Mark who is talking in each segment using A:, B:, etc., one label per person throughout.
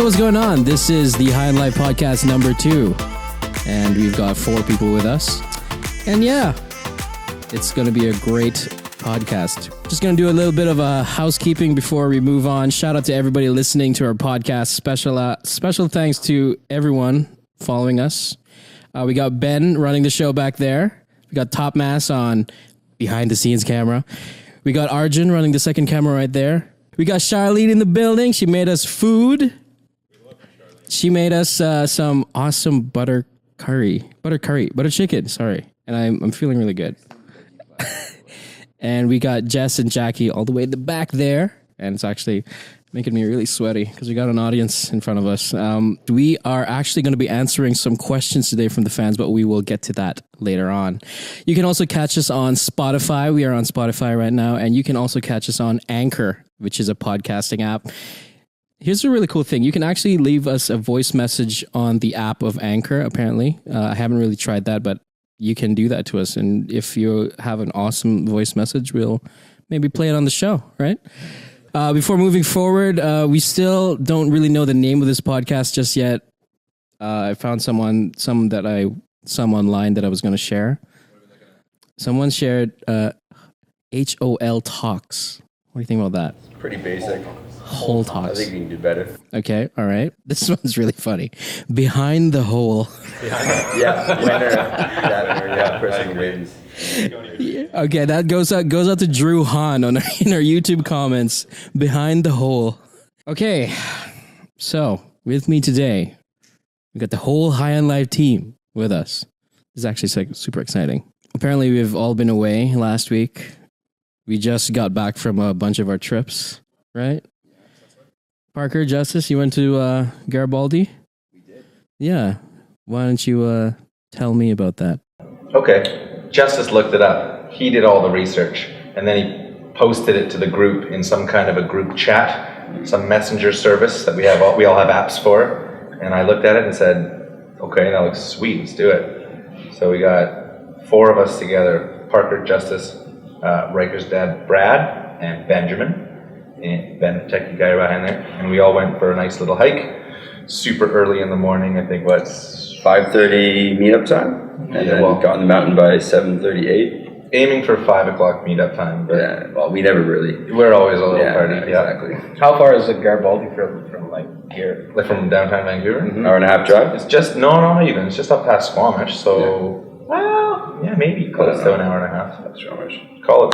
A: what's going on? This is the High and Life podcast number 2. And we've got 4 people with us. And yeah, it's going to be a great podcast. Just going to do a little bit of a housekeeping before we move on. Shout out to everybody listening to our podcast. Special thanks to everyone following us. We got Ben running the show back there. We got Top Mass on behind the scenes camera. We got Arjun running the second camera right there. We got Charlene in the building. She made us food. She made us some awesome butter chicken. Sorry, and I'm feeling really good. And we got Jess and Jackie all the way in the back there, and it's actually making me really sweaty because we got an audience in front of us. We are actually going to be answering some questions today from the fans, but we will get to that later on. You can also catch us on Spotify. We are on Spotify right now, and you can also catch us on Anchor, which is a podcasting app. Here's a really cool thing. You can actually leave us a voice message on the app of Anchor, apparently. I haven't really tried that, but you can do that to us. And if you have an awesome voice message, we'll maybe play it on the show, right? Before moving forward, we still don't really know the name of this podcast just yet. I found some online that I was going to share. Someone shared HOL Talks. What do you think about that?
B: It's pretty basic.
A: Hole Talks.
B: I think you can do better. Okay,
A: all right. This one's really funny. Behind the hole.
B: Yeah, winner, person wins.
A: Okay, that goes out to Drew Hahn in our YouTube comments. Behind the hole. Okay, so with me today, we got the whole High and Life team with us. This is actually super exciting. Apparently, we've all been away last week. We just got back from a bunch of our trips, right? Parker, Justice, you went to Garibaldi?
B: We did.
A: Yeah. Why don't you tell me about that?
C: Okay. Justice looked it up. He did all the research. And then he posted it to the group in some kind of a group chat, some messenger service that we all have apps for. And I looked at it and said, okay, that looks sweet. Let's do it. So we got 4 of us together. Parker, Justice, Riker's dad, Brad, and Benjamin. And Ben, the techie guy behind there, and we all went for a nice little hike, super early in the morning. I think
B: 5:30 meetup time, and then got on the mountain by 7:38.
C: Aiming for 5 o'clock meetup time, but
B: yeah, well, we never really.
C: We're always a little party.
B: Exactly.
D: How far is the Garibaldi from like here?
C: Like from downtown Vancouver?
B: Mm-hmm. Hour and a half drive.
C: It's just not even. It's just up past Squamish, so maybe close to an hour and a half.
B: That's Squamish.
C: Call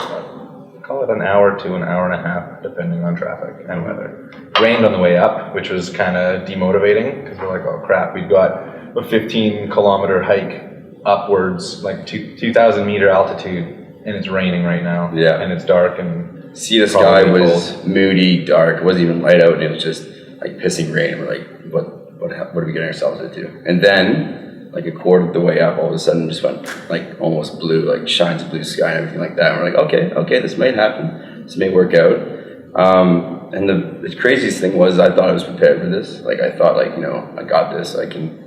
C: it an hour to an hour and a half, depending on traffic and weather. Rained on the way up, which was kind of demotivating because we're like, oh crap, we've got a 15-kilometer hike upwards, like 2,000 meter altitude, and it's raining right now.
B: Yeah,
C: and it's dark and
B: the sky was moody, dark. It wasn't even light out, and it was just like pissing rain. We're like, what are we getting ourselves into? And then, like a quarter of the way up, all of a sudden just went like almost blue, like shines of blue sky and everything like that. And we're like, okay, this might happen. This may work out. And the craziest thing was I thought I was prepared for this. Like I thought I got this. I can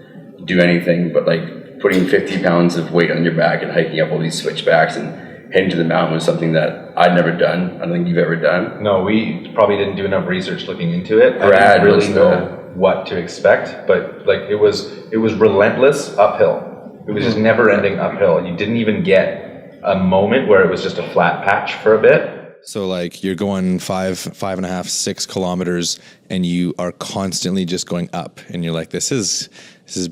B: do anything. But like putting 50 pounds of weight on your back and hiking up all these switchbacks and heading to the mountain was something that I'd never done. I don't think you've ever done.
C: No, we probably didn't do enough research looking into it.
B: Brad
C: I didn't really know what to expect, but like it was relentless uphill. It was just never ending uphill. You didn't even get a moment where it was just a flat patch for a bit.
E: So like you're going 5.5, 6 kilometers and you are constantly just going up and you're like, this is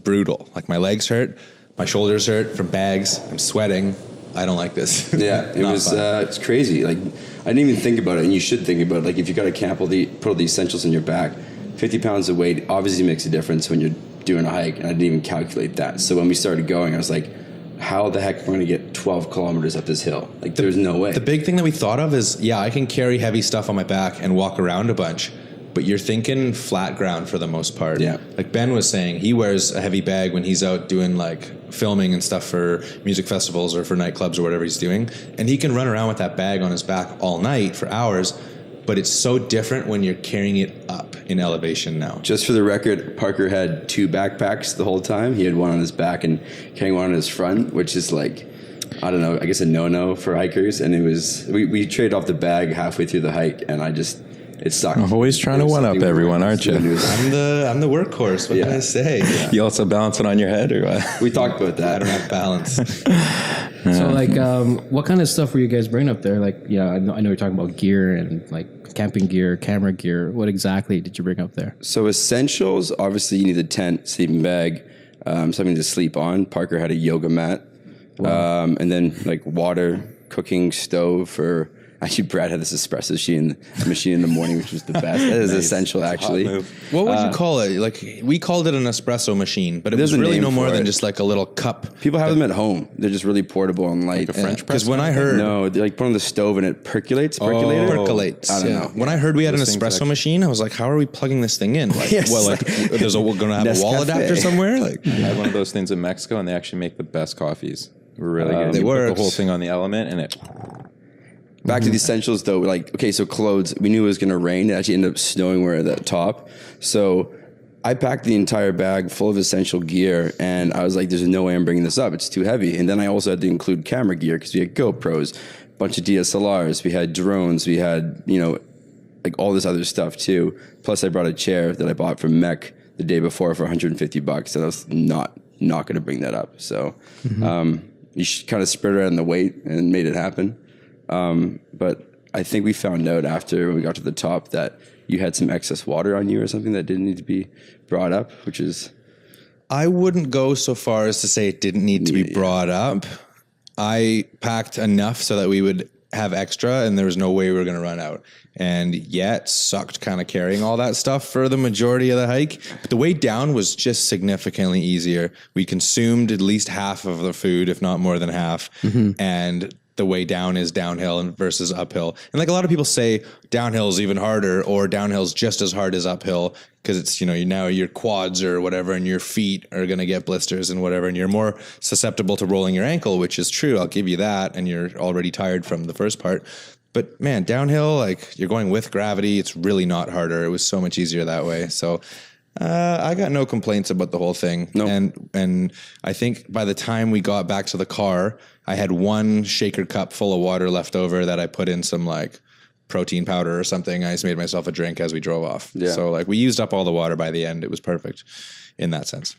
E: brutal. Like my legs hurt, my shoulders hurt from bags, I'm sweating. I don't like this.
F: Yeah, it's crazy. Like I didn't even think about it, and you should think about it. Like if you got to camp, put all the essentials on your back. 50 pounds of weight obviously makes a difference when you're doing a hike, and I didn't even calculate that. So when we started going, I was like, how the heck am I going to get 12 kilometers up this hill? Like there's no way.
E: The big thing that we thought of is, I can carry heavy stuff on my back and walk around a bunch, but you're thinking flat ground for the most part.
F: Yeah.
E: Like Ben was saying, he wears a heavy bag when he's out doing like filming and stuff for music festivals or for nightclubs or whatever he's doing, and he can run around with that bag on his back all night for hours. But it's so different when you're carrying it up in elevation now.
F: Just for the record, Parker had 2 backpacks the whole time. He had one on his back and carrying one on his front, which is like, I don't know, I guess a no-no for hikers. And it was, we traded off the bag halfway through the hike, and I just it sucked.
G: Always trying to one up everyone, aren't you?
E: I'm the workhorse. What can I say?
G: You also balance it on your head, or what?
F: We talked about that.
E: I don't have balance.
A: So like, what kind of stuff were you guys bringing up there? Like, yeah, I know you're talking about gear and like camping gear, camera gear. What exactly did you bring up there?
F: So essentials, obviously you need a tent, sleeping bag, something to sleep on. Parker had a yoga mat. Wow. And then like water, cooking stove for... Actually, Brad had this espresso machine in the morning, which was the best. That is essential, actually.
E: What would you call it? Like, we called it an espresso machine, but it was really no more than just like a little cup.
F: People have them at home. They're just really portable and light.
G: Like a French press?
E: Because when I heard...
F: No, they like put on the stove and it percolates.
E: Percolates.
F: I don't know.
E: When I heard we had an
G: Those things
E: espresso
G: actually-
E: machine, I was like, how are we plugging this thing in? Like,
F: Yes.
E: well, like, we're going to have a wall
F: Nescafe.
E: adapter somewhere? Like,
G: I had one of those things in Mexico, and they actually make the best coffees. We're really good.
E: They
G: You put
E: works.
G: the whole thing on the element, and it...
F: Back to the essentials though, like, okay, so clothes, we knew it was going to rain. It actually ended up snowing where at the top. So I packed the entire bag full of essential gear, and I was like, there's no way I'm bringing this up. It's too heavy. And then I also had to include camera gear because we had GoPros, a bunch of DSLRs, we had drones, we had, like all this other stuff too. Plus I brought a chair that I bought from Mech the day before for $150. So I was not going to bring that up. So you kind of spread around the weight and made it happen. But I think we found out after we got to the top that you had some excess water on you or something that didn't need to be brought up, which is...
E: I wouldn't go so far as to say it didn't need to be brought up. I packed enough so that we would have extra, and there was no way we were going to run out. And yet, sucked kind of carrying all that stuff for the majority of the hike. But the way down was just significantly easier. We consumed at least half of the food, if not more than half. And the way down is downhill versus uphill. And like a lot of people say, downhill is even harder, or downhill's just as hard as uphill, because it's, now your quads or whatever and your feet are going to get blisters and whatever, and you're more susceptible to rolling your ankle, which is true. I'll give you that. And you're already tired from the first part. But man, downhill, like you're going with gravity. It's really not harder. It was so much easier that way. So I got no complaints about the whole thing. Nope. And I think by the time we got back to the car, I had one shaker cup full of water left over that I put in some like protein powder or something. I just made myself a drink as we drove off. Yeah. So like we used up all the water by the end. It was perfect in that sense.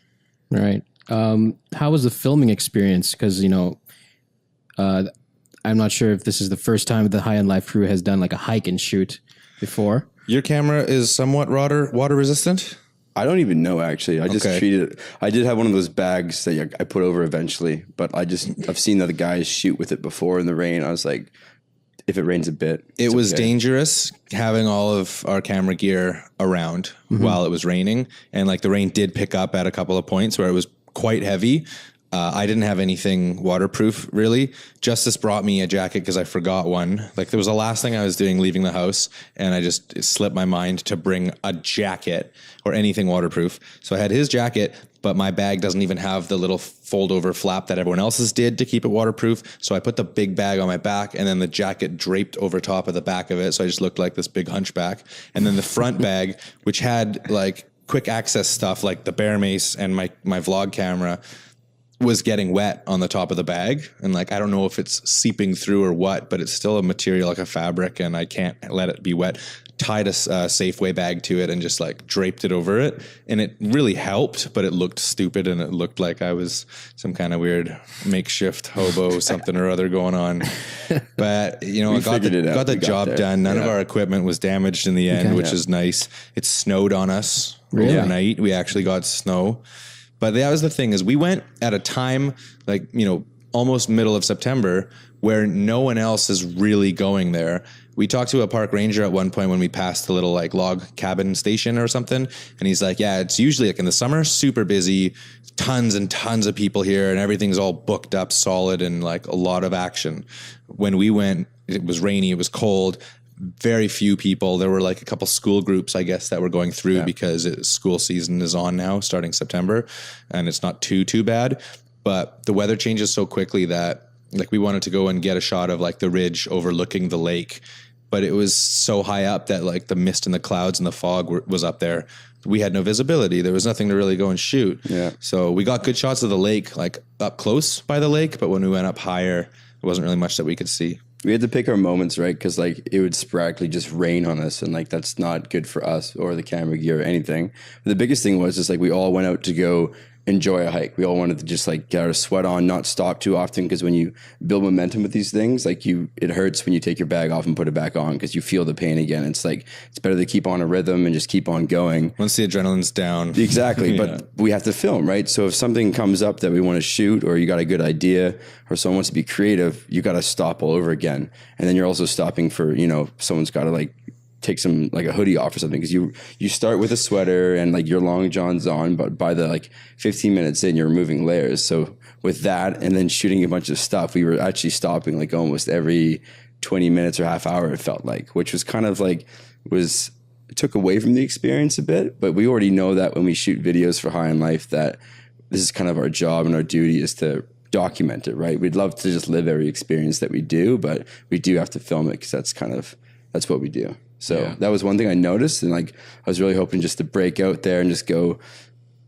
A: Right. How was the filming experience? Because, I'm not sure if this is the first time the High End Life crew has done like a hike and shoot before.
E: Your camera is somewhat water resistant?
F: I don't even know, actually. I just treated it. I did have one of those bags that I put over eventually, but I've seen other guys shoot with it before in the rain. I was like, if it rains a bit.
E: It was dangerous having all of our camera gear around while it was raining. And like the rain did pick up at a couple of points where it was quite heavy. I didn't have anything waterproof, really. Justice brought me a jacket because I forgot one. Like, there was the last thing I was doing leaving the house, and it slipped my mind to bring a jacket or anything waterproof. So I had his jacket, but my bag doesn't even have the little fold-over flap that everyone else's did to keep it waterproof. So I put the big bag on my back, and then the jacket draped over top of the back of it, so I just looked like this big hunchback. And then the front bag, which had, like, quick access stuff, like the bear mace and my vlog camera, was getting wet on the top of the bag. And like, I don't know if it's seeping through or what, but it's still a material like a fabric, and I can't let it be wet. Tied a Safeway bag to it and just like draped it over it. And it really helped, but it looked stupid, and it looked like I was some kind of weird makeshift hobo, something or other going on. But I got the job done. None of our equipment was damaged in the end, which is nice. It snowed on us overnight. We actually got snow. But that was the thing, is we went at a time like, almost middle of September where no one else is really going there. We talked to a park ranger at one point when we passed the little like log cabin station or something. And he's like, yeah, it's usually like in the summer, super busy, tons and tons of people here, and everything's all booked up solid and like a lot of action. When we went, it was rainy, it was cold. Very few people. There were like a couple school groups, I guess, that were going through because school season is on now, starting September, and it's not too bad. But the weather changes so quickly that like we wanted to go and get a shot of like the ridge overlooking the lake, but it was so high up that like the mist and the clouds and the fog was up there. We had no visibility. There was nothing to really go and shoot. Yeah. So we got good shots of the lake, like up close by the lake, but when we went up higher, there wasn't really much that we could see.
F: we had to pick our moments, right? Because like it would sporadically just rain on us, and like that's not good for us or the camera gear or anything. But the biggest thing was just like we all went out to go enjoy a hike. We all wanted to just like get our sweat on, not stop too often, because when you build momentum with these things, like it hurts when you take your bag off and put it back on because you feel the pain again. It's like it's better to keep on a rhythm and just keep on going.
E: Once the adrenaline's down.
F: Exactly. But we have to film, right? So if something comes up that we want to shoot, or you got a good idea, or someone wants to be creative, you got to stop all over again. And then you're also stopping for, someone's got to like take some like a hoodie off or something, because you start with a sweater and like your long johns on, but by the like 15 minutes in, you're removing layers. So with that and then shooting a bunch of stuff, we were actually stopping like almost every 20 minutes or half hour, it felt like, which was kind of like it took away from the experience a bit. But we already know that when we shoot videos for High in Life, that this is kind of our job and our duty is to document it, right? We'd love to just live every experience that we do, but we do have to film it because that's what we do. So that was one thing I noticed, and like I was really hoping just to break out there and just go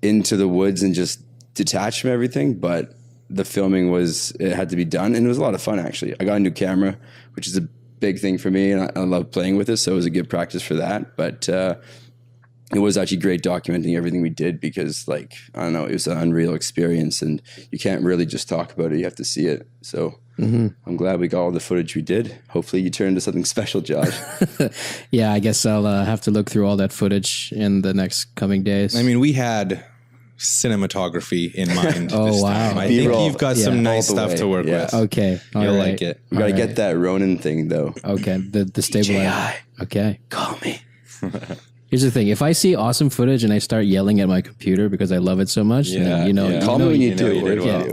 F: into the woods and just detach from everything. But the filming it had to be done, and it was a lot of fun actually. I got a new camera, which is a big thing for me, and I love playing with it, so it was a good practice for that. But it was actually great documenting everything we did, because like, I don't know, it was an unreal experience, and you can't really just talk about it, you have to see it. So I'm glad we got all the footage we did. Hopefully you turn into something special, Josh.
A: Yeah, I guess I'll have to look through all that footage in the next coming days.
E: I mean, we had cinematography in mind.
A: Oh, wow.
E: Time. I think
F: B-roll.
E: you've got some nice
F: all the
E: stuff
F: way.
E: to work
F: Yeah.
E: with.
A: Okay.
E: You'll like it.
F: We got to get that Ronin thing though.
A: Okay. The stabilizer. Okay.
F: Call me.
A: Here's the thing. If I see awesome footage and I start yelling at my computer because I love it so much, then
F: Call me when you do
G: you
F: it.
G: did well.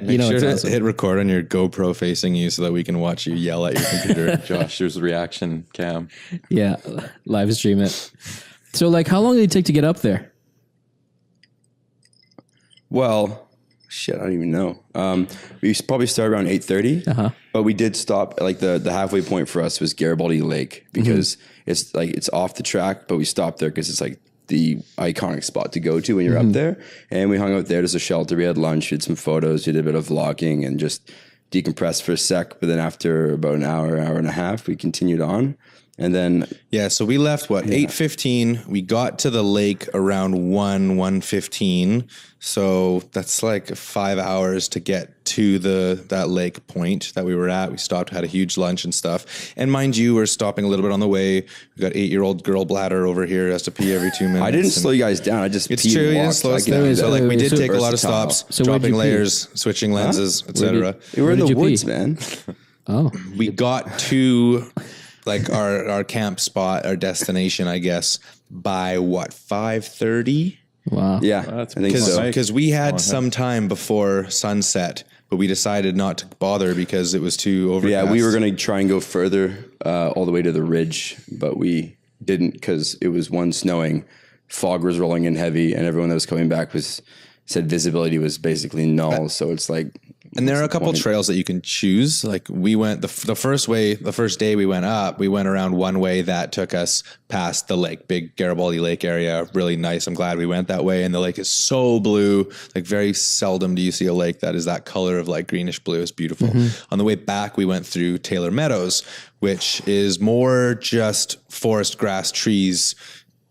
E: Make sure
A: it's
E: to
A: awesome.
E: hit record on your GoPro facing you so that we can watch you yell at your computer.
G: Josh, here's the reaction cam.
A: Yeah, live stream it. So, like, how long did it take to get up there?
F: Well, shit, I don't even know. We probably started around 8:30, but we did stop. Like the halfway point for us was Garibaldi Lake, because it's off the track, but we stopped there because it's like the iconic spot to go to when you're up there. And we hung out there. There's a shelter. We had lunch, we did some photos, we did a bit of vlogging, and just decompressed for a sec. But then after about an hour and a half, we continued on. And then
E: So we left 8:15. We got to the lake around 1:15. So that's like 5 hours to get to that lake point that we were at. We stopped, had a huge lunch and stuff. And mind you, we're stopping a little bit on the way. We got 8-year-old girl bladder over here, has to pee every 2 minutes.
F: I didn't slow you guys down. I just
E: It's
F: peed
E: true,
F: and
E: you didn't
F: walked.
E: slow us
F: I can do
E: down.
F: that.
E: So like we did take a lot of
F: Versatile.
E: stops,
A: So where'd
E: dropping
A: you pee?
E: layers, switching lenses, etc.
F: We were in
A: Where
F: the
A: did you
F: woods,
A: pee?
F: man.
A: Oh,
E: We got to like our camp spot, our destination, I guess, by 5:30?
A: wow.
F: Yeah,
G: That's
F: I think so.
E: Because we had some time before sunset, but we decided not to bother because it was too overcast.
F: Yeah, we were going to try and go further all the way to the ridge, but we didn't because it was snowing, fog was rolling in heavy, and everyone that was coming back said visibility was basically null. So it's like,
E: And there are a
F: what's the
E: couple
F: point?
E: trails that you can choose. Like we went the first day we went up, we went around one way that took us past the lake, big Garibaldi Lake area. Really nice. I'm glad we went that way. And the lake is so blue. Like very seldom do you see a lake that is that color of like greenish blue. It's beautiful. On the way back, we went through Taylor Meadows, which is more just forest, grass, trees,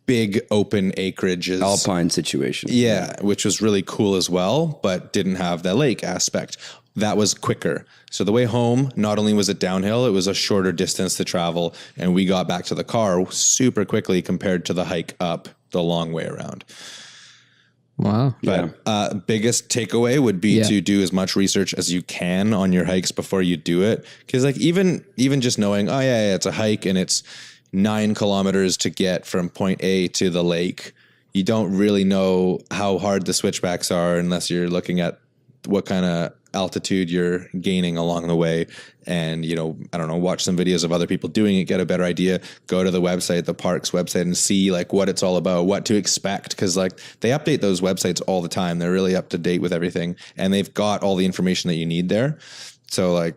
E: big open acreages.
F: Alpine situation.
E: Yeah, which was really cool as well, but didn't have the lake aspect. That was quicker. So the way home, not only was it downhill, it was a shorter distance to travel, and we got back to the car super quickly compared to the hike up the long way around.
A: Wow.
E: But biggest takeaway would be to do as much research as you can on your hikes before you do it. Because like even just knowing, it's a hike and it's 9 kilometers to get from point A to the lake, you don't really know how hard the switchbacks are unless you're looking at what kind of altitude you're gaining along the way. And, watch some videos of other people doing it, get a better idea, go to the website, the park's website, and see like what it's all about, what to expect. Cause like they update those websites all the time. They're really up to date with everything, and they've got all the information that you need there. So like,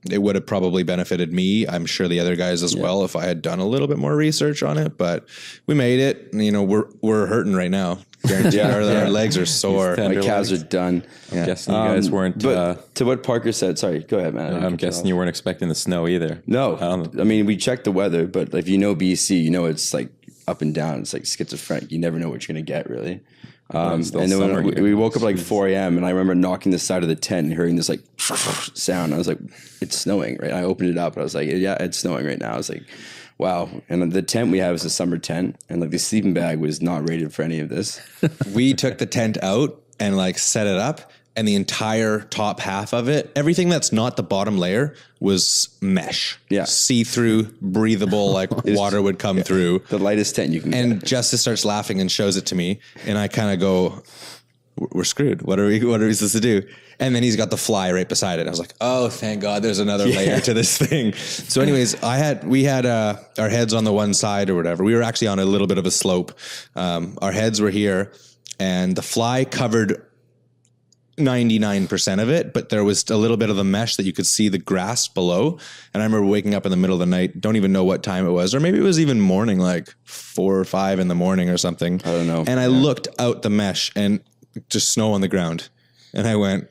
E: it would have probably benefited me. I'm sure the other guys as well if I had done a little bit more research on it. But we made it. We're hurting right now. Guaranteed. Our legs are sore.
G: These
F: My
G: tender
F: calves
G: legs.
F: are done.
G: I'm guessing you guys weren't.
F: But to what Parker said, sorry, go ahead, man.
G: I'm guessing you weren't expecting the snow either.
F: No,
G: don't-
F: I mean, we checked the weather, but if you know BC, you know it's like up and down. It's like schizophrenic. You never know what you're going to get, really.
G: it's still
F: And then
G: summer
F: when
G: here.
F: we woke up like 4 a.m. and I remember knocking the side of the tent and hearing this like sound. I was like, it's snowing, right? I opened it up and I was like, yeah, it's snowing right now. I was like, wow. And the tent we have is a summer tent, and like the sleeping bag was not rated for any of this.
E: We took the tent out and like set it up, and the entire top half of it, everything that's not the bottom layer, was mesh.
F: Yeah.
E: See-through, breathable, like water would come through.
F: The lightest tent you can
E: And
F: get.
E: Justice starts laughing and shows it to me, and I kind of go, "We're screwed. What are we supposed to do?" And then he's got the fly right beside it. I was like, "Oh, thank God, there's another layer to this thing." So, anyways, we had our heads on the one side or whatever. We were actually on a little bit of a slope. Our heads were here, and the fly covered 99% of it, but there was a little bit of the mesh that you could see the grass below. And I remember waking up in the middle of the night, don't even know what time it was, or maybe it was even morning, like 4 or 5 in the morning or something.
F: I don't know.
E: And I looked out the mesh and just snow on the ground. And I went,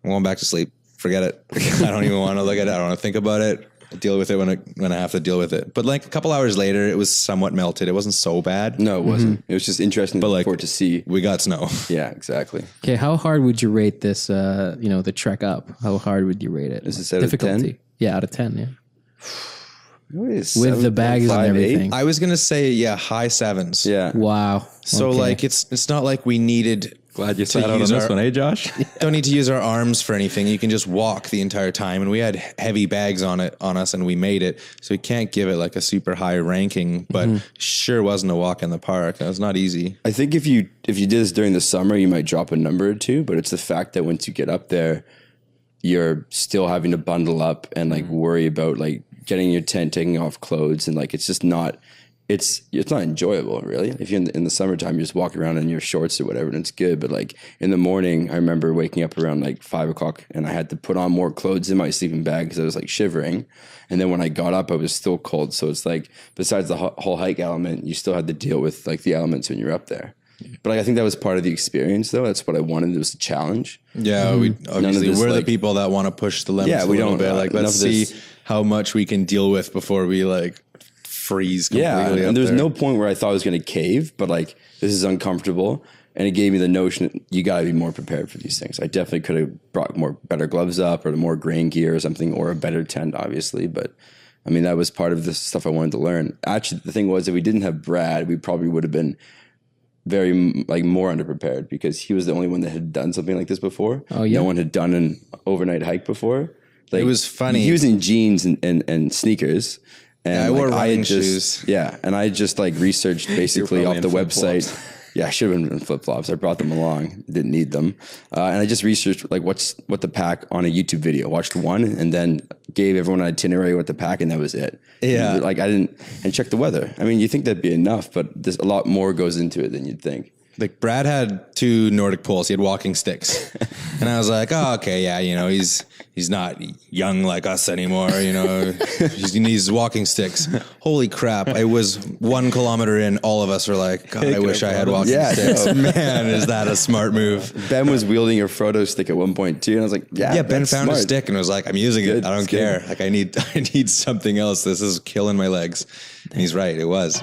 E: I'm going back to sleep. Forget it. I don't even want to look at it. I don't want to think about it. I'll deal with it when I have to deal with it. But like a couple hours later, it was somewhat melted. It wasn't so bad.
F: No, it wasn't. It was just interesting
E: like-
F: for it to see.
E: We got snow.
F: Yeah, exactly.
A: Okay, how hard would you rate this? The trek up. How hard would you rate it?
F: Is this out of 10?
A: Yeah, out of 10. Yeah,
F: With
A: with the bags and everything.
E: I was going to say, high 7s.
F: Yeah.
A: Wow.
E: So
A: Okay.
E: like it's not like we needed.
G: Glad you sat out on
E: use
G: this
E: our-
G: one, eh, Josh?
E: Don't need to use our arms for anything. You can just walk the entire time, and we had heavy bags on us, and we made it. So we can't give it like a super high ranking, but sure wasn't a walk in the park. It was not easy.
F: I think if you did this during the summer, you might drop a number or two, but it's the fact that once you get up there, you're still having to bundle up and like worry about like getting your tent, taking off clothes, and like it's just not. It's not enjoyable, really. If you're in the summertime, you just walk around in your shorts or whatever, and it's good. But like in the morning, I remember waking up around like 5 o'clock, and I had to put on more clothes in my sleeping bag because I was like shivering. And then when I got up, I was still cold. So it's like besides the whole hike element, you still had to deal with like the elements when you're up there. But like, I think that was part of the experience, though. That's what I wanted. It was a challenge.
E: Yeah, we obviously
F: this,
E: we're the
F: like-
E: people that want to push the limits.
F: Yeah, we
E: a little
F: don't,
E: bit. Like
F: enough
E: let's
F: of
E: see
F: this-
E: how much we can deal with before we like freeze completely.
F: Yeah,
E: up
F: and there's
E: there.
F: no point where I thought I was going to cave, but like this is uncomfortable, and it gave me the notion that you got to be more prepared for these things. I definitely could have brought better gloves up, or more grain gear or something, or a better tent, obviously. But I mean, that was part of the stuff I wanted to learn. Actually, the thing was, if we didn't have Brad, we probably would have been very like more underprepared because he was the only one that had done something like this before.
A: Oh, yeah?
F: No one had done an overnight hike before. Like,
E: It was funny.
F: He was in jeans and sneakers. And
E: Yeah, I wore
F: like,
E: running
F: had
E: shoes.
F: Yeah, and I just like researched basically
G: probably
F: off the
G: in
F: website. Yeah, I should have been in flip flops. I brought them along. Didn't need them, and I just researched like what to pack on a YouTube video. Watched one and then gave everyone an itinerary what to pack, and that was it.
E: Yeah.
F: like I didn't and check the weather. I mean, you think that'd be enough, but there's a lot more goes into it than you'd think.
E: Like Brad had 2 Nordic poles. He had walking sticks, and I was like, "Oh, okay, yeah, he's not young like us anymore. He needs walking sticks." Holy crap! I was 1 kilometer in. All of us were like, "God, I wish I had walking
F: Yeah,
E: sticks."
F: no.
E: Man, is that a smart move?
F: Ben was wielding a Frodo stick at one point too, and I was like,
E: Yeah, Ben
F: that's
E: found a
F: smart.
E: stick and was like, "I'm using
F: Good,
E: it. I don't
F: it's good.
E: care. Like, I need something else. This is killing my legs." And he's right. It was.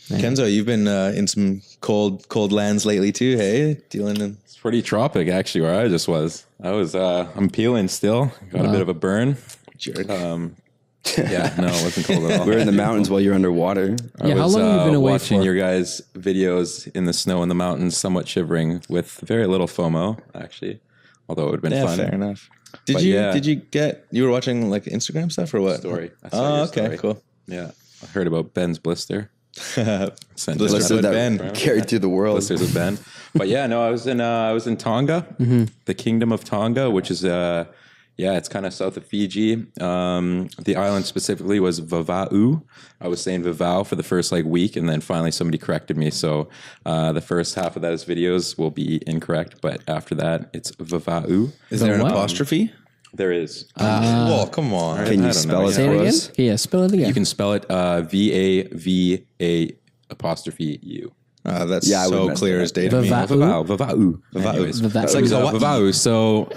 E: Kenzo, you've been in some cold lands lately too. Hey, dealing in.
G: It's pretty tropic, actually, where I just was. I'm peeling still. Got a bit of a burn.
E: Jerk.
G: Yeah, no, it wasn't cold at all.
F: We're in the mountains while you're underwater.
A: Yeah, how long have you been away
G: watching
A: for?
G: your guys' videos in the snow in the mountains, somewhat shivering with very little FOMO, actually. Although it would have been
E: Yeah,
G: fun.
E: fair enough.
G: But
E: You
G: yeah.
E: you were watching like Instagram stuff or what?
G: Story. I saw your
E: okay,
G: story.
E: cool.
G: Yeah, I heard about Ben's blister. Sent
E: Blisters
G: it.
E: with
F: that
E: Ben.
F: carried through the world.
G: Blisters with Ben. But yeah, no, I was in Tonga, the Kingdom of Tonga, which is it's kind of south of Fiji. The island specifically was Vava'u. I was saying vava'u for the first week, and then finally somebody corrected me. So the first half of those videos will be incorrect, but after that, it's vava'u.
E: Is there an
A: Wow.
E: apostrophe?
G: There is.
E: Well, come on.
F: Can
G: I
F: you
G: don't
F: spell
G: know.
F: it
A: Say
F: for
A: it again?
F: us?
A: Yeah, spell it again.
G: You can spell it VAVA apostrophe U.
E: That's
F: Yeah, I would
E: so
F: mess
E: clear
F: that
E: as day to me.
A: Vava'u?
G: Vava'u.
A: Anyways,
G: Anyways,
A: vava'u.
G: it was,
E: Vava'u.
G: vava'u. So,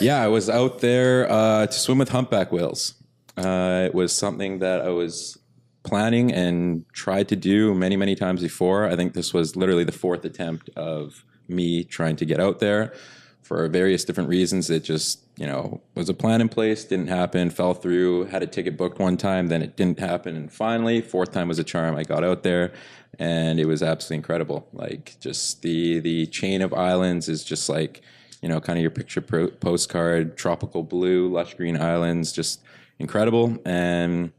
G: yeah, I was out there to swim with humpback whales. It was something that I was planning and tried to do many, many times before. I think this was literally the fourth attempt of me trying to get out there for various different reasons. It just, was a plan in place, didn't happen, fell through, had a ticket booked one time, then it didn't happen. And finally, fourth time was a charm. I got out there and it was absolutely incredible. Like just the chain of islands is just like, kind of your picture postcard, tropical blue, lush green islands, just incredible. And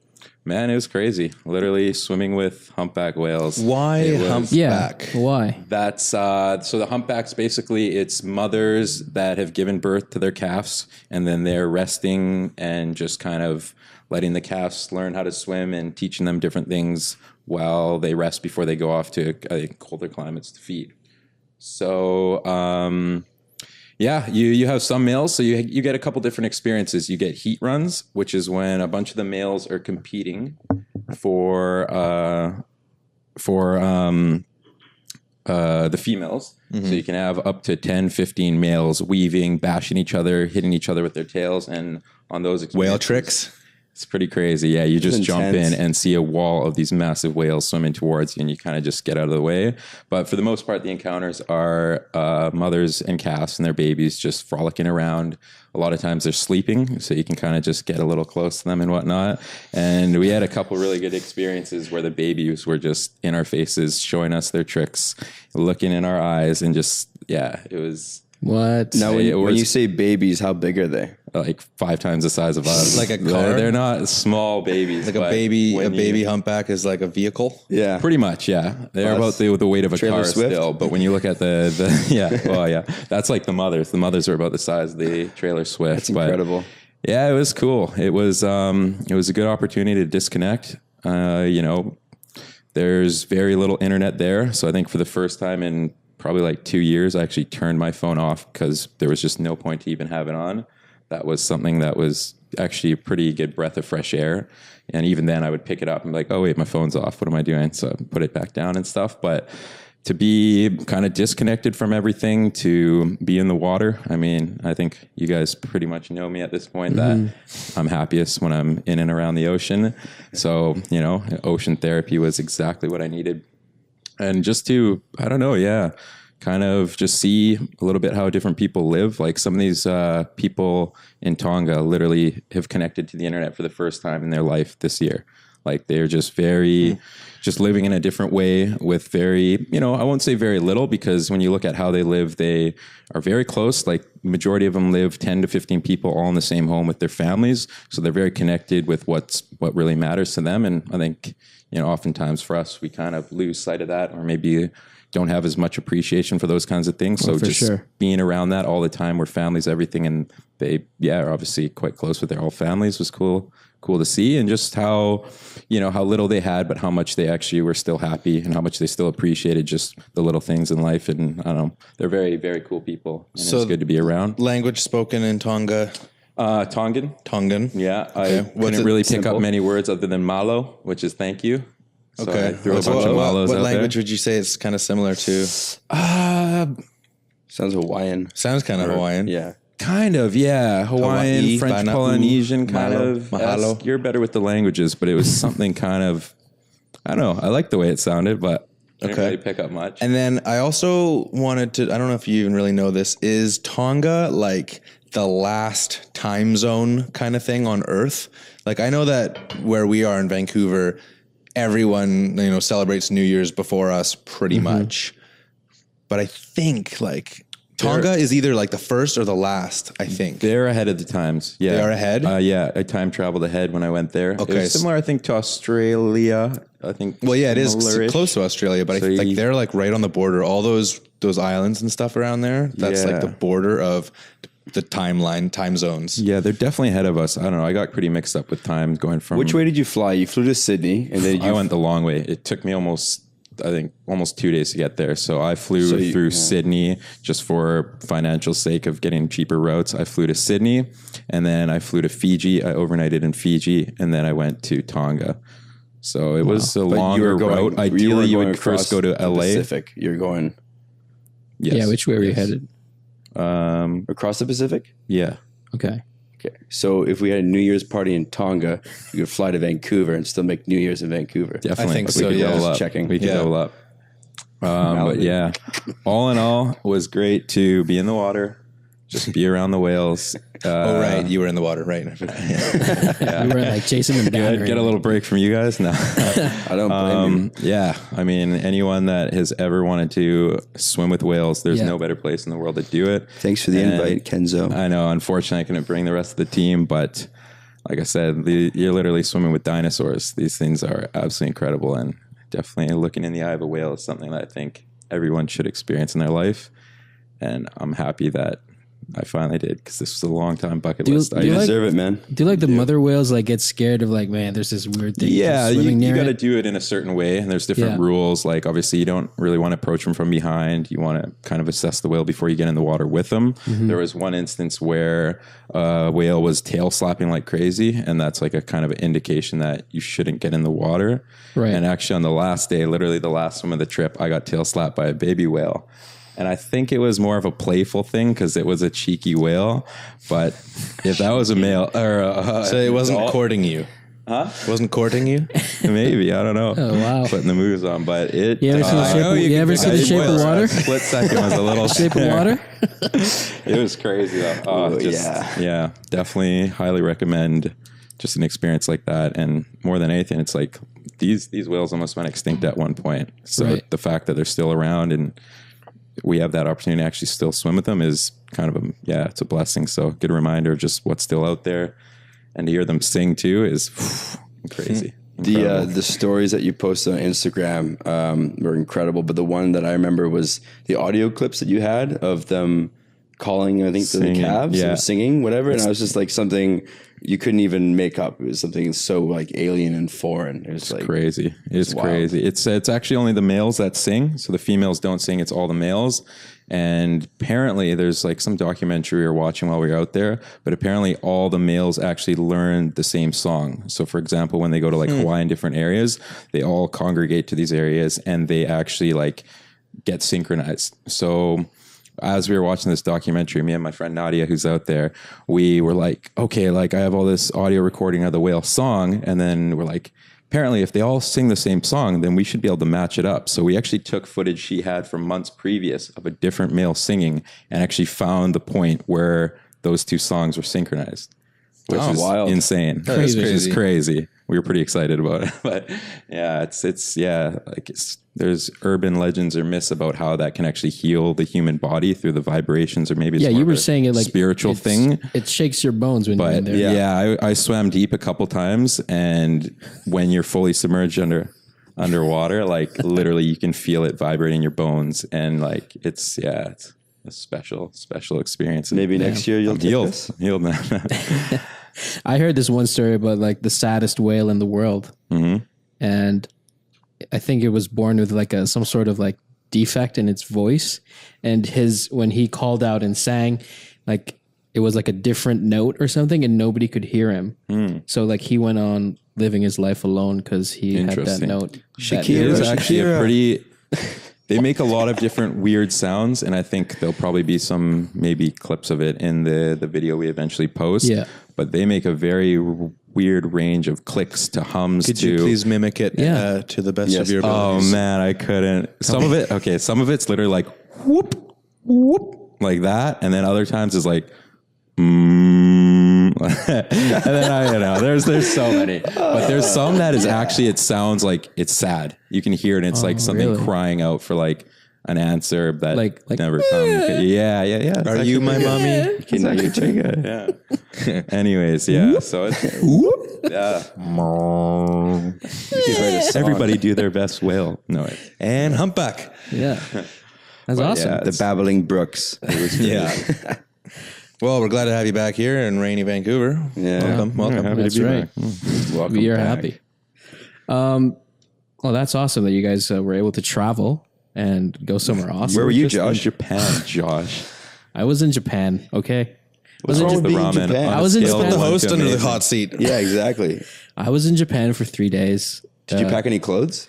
G: man, it was crazy. Literally swimming with humpback whales.
E: Why humpback?
A: Yeah. Why?
G: That's so the humpbacks basically it's mothers that have given birth to their calves and then they're resting and just kind of letting the calves learn how to swim and teaching them different things while they rest before they go off to colder climates to feed. So yeah, you have some males, so you get a couple different experiences. You get heat runs, which is when a bunch of the males are competing for the females. So you can have up to 10, 15 males weaving, bashing each other, hitting each other with their tails, and on those
E: Whale tricks?
G: it's pretty crazy. Yeah, you just jump in
F: intense.
G: and see a wall of these massive whales swimming towards you, and you kind of just get out of the way. But for the most part, the encounters are mothers and calves and their babies just frolicking around. A lot of times they're sleeping, so you can kind of just get a little close to them and whatnot. And we had a couple really good experiences where the babies were just in our faces, showing us their tricks, looking in our eyes, and just, yeah, it was
A: What?
F: Now, when
G: was-
F: you say babies, how big are they?
G: like 5 times the size of us.
E: Like a car?
G: They're not small babies.
E: Like a
G: but
E: baby
G: when you-
E: humpback is like a vehicle.
F: Yeah.
G: Pretty much, yeah. They're
F: Plus
G: about the weight of a
F: Trailer
G: car
F: Swift.
G: still. But when you look at the that's like the mothers. The mothers are about the size of the trailer Swift.
F: That's
G: But
F: incredible.
G: yeah, it was cool. It was a good opportunity to disconnect. There's very little internet there, so I think for the first time in probably like 2 years, I actually turned my phone off because there was just no point to even have it on. That was something that was actually a pretty good breath of fresh air. And even then I would pick it up and be like, oh wait, my phone's off. What am I doing? So I put it back down and stuff. But to be kind of disconnected from everything, to be in the water. I mean, I think you guys pretty much know me at this point that I'm happiest when I'm in and around the ocean. So, ocean therapy was exactly what I needed. And just to, I don't know, kind of just see a little bit how different people live. Like some of these people in Tonga literally have connected to the internet for the first time in their life this year. Like they're just just living in a different way with very, I won't say very little, because when you look at how they live, they are very close. Like majority of them live 10 to 15 people all in the same home with their families. So they're very connected with what really matters to them. And I think, oftentimes for us, we kind of lose sight of that, or maybe don't have as much appreciation for those kinds of things. So just being around that all the time, where family's everything, and they, are obviously quite close with their whole families, was cool to see. And just how, how little they had, but how much they actually were still happy, and how much they still appreciated just the little things in life. And I don't know, they're very, very cool people, and
E: So
G: it's good to be around.
E: Language spoken in Tonga.
G: Tongan. Yeah. I
E: What's
G: couldn't
E: it-
G: really pick
F: simple?
G: up many words other than malo, which is thank you. So
E: Okay.
G: I threw a bunch of malos
E: what
G: out
E: language
G: there.
E: would you say it's kind of similar to?
F: Sounds Hawaiian.
E: Sounds kind of Hawaiian.
F: Yeah.
G: Kind of, yeah. Hawaiian,
E: Hawaii,
G: French,
E: Vana'u,
G: Polynesian, kind
E: Malo,
G: of.
E: Mahalo.
G: You're better with the languages, but it was something kind of, I don't know. I like the way it sounded, but I didn't
E: Okay.
G: really pick up much.
E: And then I also wanted to, I don't know if you even really know this, is Tonga like the last time zone kind of thing on Earth? Like I know that where we are in Vancouver, everyone, celebrates New Year's before us pretty much. But I think like Tonga is either like the first or the last, I think.
G: They're ahead of the times. Yeah.
E: They are ahead?
G: Yeah. I time traveled ahead when I went there.
E: Okay.
G: It was similar, I think, to Australia. I think.
E: Well, yeah, it is
G: similar-ish.
E: close to Australia, but
G: So
E: I think
G: you-
E: they're like right on the border. All those islands and stuff around there, that's like
G: Yeah.
E: the border of the time zones.
G: Yeah, they're definitely ahead of us. I don't know. I got pretty mixed up with time going from.
F: Which way did you fly? You flew to Sydney, and then
G: I went the long way. It took me almost 2 days to get there. So I flew through Sydney just for financial sake of getting cheaper routes. I flew to Sydney, and then I flew to Fiji. I overnighted in Fiji, and then I went to Tonga. So it was a
F: But
G: longer route. Ideally, you would first go to LA.
F: Pacific. You're going
G: Yes.
A: Yeah, which way were you headed?
F: across the Pacific?
G: Yeah.
A: Okay.
F: Okay. So if we had a New Year's party in Tonga, you could fly to Vancouver and still make New Year's in Vancouver.
G: Definitely.
E: I think
G: We
E: so,
G: could
E: yeah.
G: double up.
F: Checking.
G: We could
E: Yeah.
G: double up. But yeah, all in all, it was great to be in the water, just be around the whales.
E: Oh, right. You were in the water, right?
A: You were like chasing them down.
G: Get a little break from you guys now.
F: I don't blame you.
G: Yeah, I mean, anyone that has ever wanted to swim with whales, there's
A: Yeah.
G: no better place in the world to do it.
F: Thanks for the
G: And
F: invite, Kenzo.
G: I know, unfortunately, I couldn't bring the rest of the team, but like I said, you're literally swimming with dinosaurs. These things are absolutely incredible, and definitely looking in the eye of a whale is something that I think everyone should experience in their life. And I'm happy that I finally did, because this was a long time bucket list.
A: do you
F: You
A: like-
F: deserve it, man.
A: Do like the mother whales like get scared of like, man, there's this weird thing?
G: Yeah, you
A: swimming near
G: got to
A: it?
G: do it in a certain way, and there's different
A: Yeah.
G: rules. Like, obviously, you don't really want to approach them from behind. You want to kind of assess the whale before you get in the water with them.
A: Mm-hmm.
G: There was one instance where a whale was tail slapping like crazy, and that's like a kind of an indication that you shouldn't get in the water.
A: Right.
G: And actually, on the last day, literally the last swim of the trip, I got tail slapped by a baby whale. And I think it was more of a playful thing because it was a cheeky whale. But if that was a male or
E: So it wasn't courting you. Huh? It wasn't courting you?
G: maybe, I don't know.
A: Oh, wow.
G: Putting the moves on, but it.
A: You ever see the shape?
E: know
A: Of,
E: you
A: you
E: can
A: ever
E: pick
A: see
E: up
A: the shape of
E: whales.
A: water?
G: Split second was a little
A: Shape of water.
G: It was crazy though.
F: Oh,
G: Yeah, definitely highly recommend just an experience like that. And more than anything, it's like these whales almost went extinct at one point. So
A: Right.
G: the fact that they're still around and we have that opportunity to actually still swim with them is kind of it's a blessing. So good reminder of just what's still out there, and to hear them sing too is crazy.
F: The stories that you posted on Instagram were incredible, but the one that I remember was the audio clips that you had of them calling, I think, to the
G: Singing,
F: calves
G: yeah.
F: or singing, whatever. And I was just like something you couldn't even make up. It was something so like alien and foreign. It was like
G: Crazy. It's
F: wild.
G: crazy. It's actually only the males that sing. So the females don't sing. It's all the males. And apparently there's like some documentary we were watching while we were out there, but apparently all the males actually learn the same song. So for example, when they go to like Hawaii and different areas, they all congregate to these areas and they actually like get synchronized. So as we were watching this documentary, me and my friend Nadia, who's out there, we were like, okay, like I have all this audio recording of the whale song. And then we're like, apparently if they all sing the same song, then we should be able to match it up. So we actually took footage she had from months previous of a different male singing and actually found the point where those two songs were synchronized, which is
F: wild.
G: insane.
E: That is
G: Which is
E: crazy.
G: crazy. We were pretty excited about it, but yeah, there's urban legends or myths about how that can actually heal the human body through the vibrations, or maybe it's
A: Yeah,
G: more
A: you
G: of
A: were
G: a
A: saying it like
G: spiritual
A: it's-
G: thing.
A: It shakes your bones when you're in
G: But
A: there.
G: yeah, I swam deep a couple times, and when you're fully submerged underwater, like literally you can feel it vibrating your bones, and like it's a special experience. And
F: maybe next year you'll
G: I'm
F: take
G: healed.
F: this.
G: I'm healed now.
A: I heard this one story about like the saddest whale in the world, and I think it was born with like some sort of like defect in its voice, and when he called out and sang, like it was like a different note or something, and nobody could hear him. So like he went on living his life alone because he had that
G: Interesting.
A: note.
G: It is actually a pretty. They make a lot of different weird sounds, and I think there'll probably be some maybe clips of it in the video we eventually post.
A: Yeah.
G: But they make a very weird range of clicks to hums
E: Could
G: to.
E: you please mimic it
A: Yeah.
E: to the best
F: Yes.
E: of your
G: Oh
E: abilities?
G: man, I couldn't. Some of it's literally like whoop whoop like that, and then other times is like. And then there's so many, but there's some that is actually it sounds like it's sad. You can hear it. And it's like something
A: really?
G: crying out for like an answer that
A: Like
G: never comes. Yeah. It's
E: Are you my mommy?
G: It's actually pretty good. Yeah. Anyways, yeah. So it's yeah. Everybody do their best whale. No,
E: And humpback.
A: Yeah, that's awesome.
G: yeah,
F: The babbling brooks. It was
E: Yeah. Well, we're glad to have you back here in rainy Vancouver.
F: Yeah.
E: Welcome.
G: happy
A: That's
G: to be
A: right.
G: back.
F: welcome
A: We are
F: back.
A: happy. Well, that's awesome that you guys were able to travel and go somewhere awesome.
F: Where were you,
G: Just in
F: Josh?
G: Japan, Josh.
A: I was in Japan. Okay,
F: What's wrong with
G: The
F: being in
G: ramen.
F: Japan?
G: on a
A: I was in
G: scale of
A: Japan.
E: The
G: one
E: host
G: to
E: under the
G: amazing.
E: hot seat.
F: Yeah, exactly.
A: I was in Japan for 3 days.
F: Did you pack any clothes?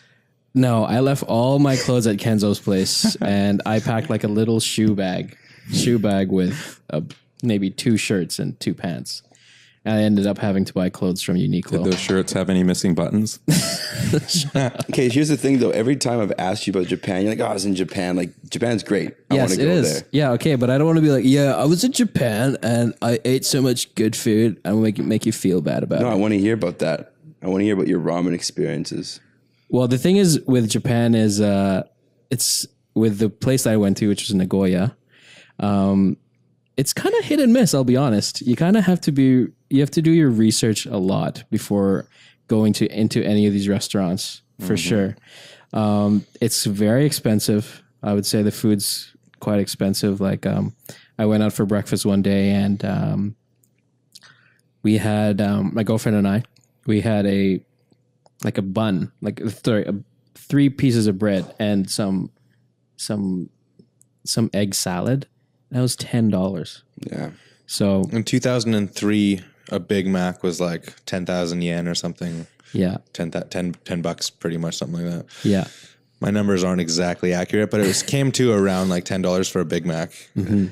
A: No, I left all my clothes at Kenzo's place, and I packed like a little shoe bag with maybe 2 shirts and 2 pants. And I ended up having to buy clothes from Uniqlo.
G: Did those shirts have any missing buttons?
F: Okay, here's the thing though. Every time I've asked you about Japan, you're like, "Oh, I was in Japan. Like Japan's great. I want
A: Yes,
F: to
A: it
F: go
A: is.
F: there."
A: Yeah, okay, but I don't want to be like, yeah, I was in Japan and I ate so much good food. I will make you feel bad about
F: No, I
A: it.
F: want to hear about that. I want to hear about your ramen experiences.
A: Well, the thing is with Japan is it's with the place that I went to, which was Nagoya. It's kind of hit and miss. I'll be honest. You kind of have to do your research a lot before going into any of these restaurants for sure. It's very expensive. I would say the food's quite expensive. Like I went out for breakfast one day and we had my girlfriend and we had a bun, 3 pieces of bread and some egg salad. That was $10.
F: Yeah.
A: So
E: In 2003, a Big Mac was like 10,000 yen or something.
A: yeah,
E: $10 bucks, pretty much, something like that.
A: yeah.
E: My numbers aren't exactly accurate, but it came to around like $10 for a Big Mac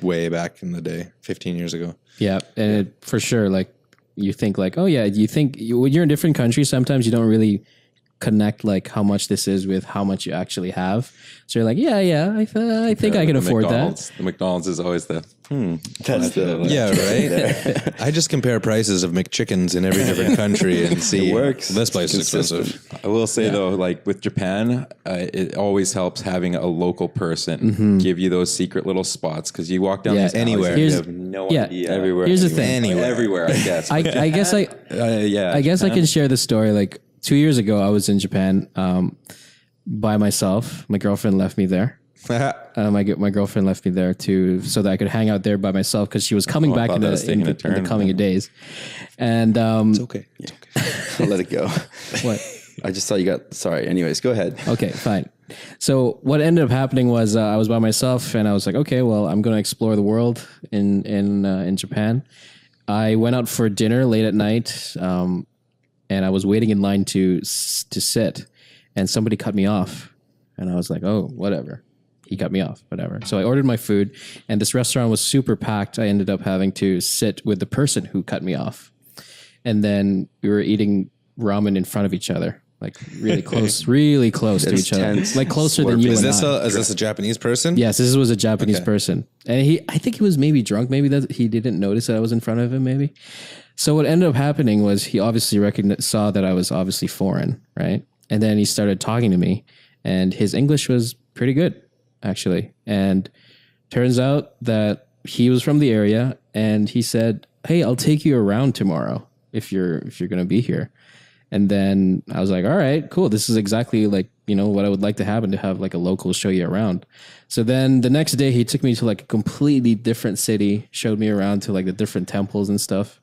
E: way back in the day, 15 years ago.
A: Yeah, and it, for sure, like you think like, oh yeah, when you're in different countries, sometimes you don't really connect like how much this is with how much you actually have. So you're like, I think I can afford that.
G: The McDonald's is always the
F: That's the
E: Yeah, right? I just compare prices of McChickens in every different country and see
F: It works.
E: this place is
F: Consistent.
E: expensive.
G: I will say though, like with Japan, it always helps having a local person give you those secret little spots because you walk down
A: Yeah,
G: these alleys
E: anywhere.
G: and you
A: Here's-
G: have no
A: yeah,
G: idea.
A: everywhere. Here's the thing.
G: Everywhere, I guess.
A: I guess I guess I can share the story. Like 2 years ago, I was in Japan by myself. My girlfriend left me there. My girlfriend left me there so that I could hang out there by myself because she was coming back
G: thought
A: in
G: that was taking a
A: the
G: turn.
A: coming days. And
E: It's okay.
F: I'll let it go.
A: what?
F: I just thought you got. Sorry. Anyways, go ahead.
A: Okay, fine. So what ended up happening was I was by myself, and I was like, okay, well, I'm going to explore the world in Japan. I went out for dinner late at night, and I was waiting in line to sit, and somebody cut me off, and I was like, oh, whatever. He cut me off, whatever. So I ordered my food, and this restaurant was super packed. I ended up having to sit with the person who cut me off, and then we were eating ramen in front of each other. Like really close to
F: That's
A: each other,
F: tense.
A: like closer than you
E: Is
A: and
E: this
A: I.
E: is this a Japanese person?
A: Yes, this was a Japanese
E: Okay.
A: person, and I think he was maybe drunk. Maybe that he didn't notice that I was in front of him. Maybe. So what ended up happening was he obviously saw that I was obviously foreign, right? And then he started talking to me, and his English was pretty good, actually. And turns out that he was from the area, and he said, "Hey, I'll take you around tomorrow if you're gonna be here." And then I was like, all right, cool. This is exactly like, what I would like to happen, to have like a local show you around. So then the next day he took me to like a completely different city, showed me around to like the different temples and stuff.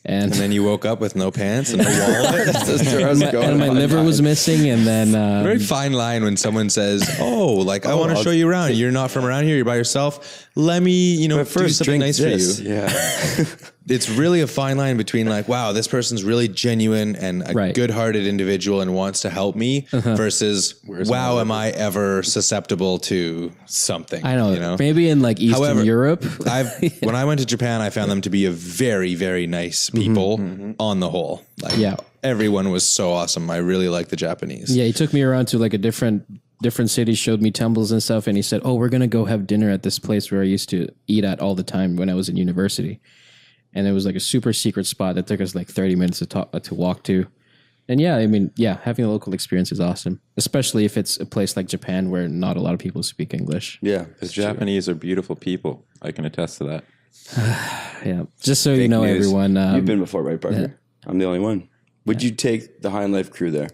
A: And
E: And then you woke up with no pants and no wallet.
A: and my liver was missing. And then,
E: Very fine line when someone says, "Oh, like I want to show you around. You're not from around here. You're by yourself. Let me, do something nice for you."
F: Yeah.
E: It's really a fine line between like, wow, this person's really genuine and a
A: Right.
E: good-hearted individual and wants to help me versus, wow, am I ever susceptible to something?
A: I know, maybe in like Eastern
E: However,
A: Europe.
E: When I went to Japan, I found them to be a very, very nice people on the whole. Like,
A: Yeah.
E: everyone was so awesome. I really like the Japanese.
A: Yeah, he took me around to like a different cities, showed me temples and stuff. And he said, oh, we're going to go have dinner at this place where I used to eat at all the time when I was in university. And it was like a super secret spot that took us like 30 minutes to walk to. And having a local experience is awesome, especially if it's a place like Japan where not a lot of people speak English.
F: Yeah.
G: The Japanese are beautiful people. I can attest to that.
A: Yeah. Just so you know,
F: news.
A: everyone.
F: You've been before, right, Parker? I'm the only one. Would you take the High on Life crew there?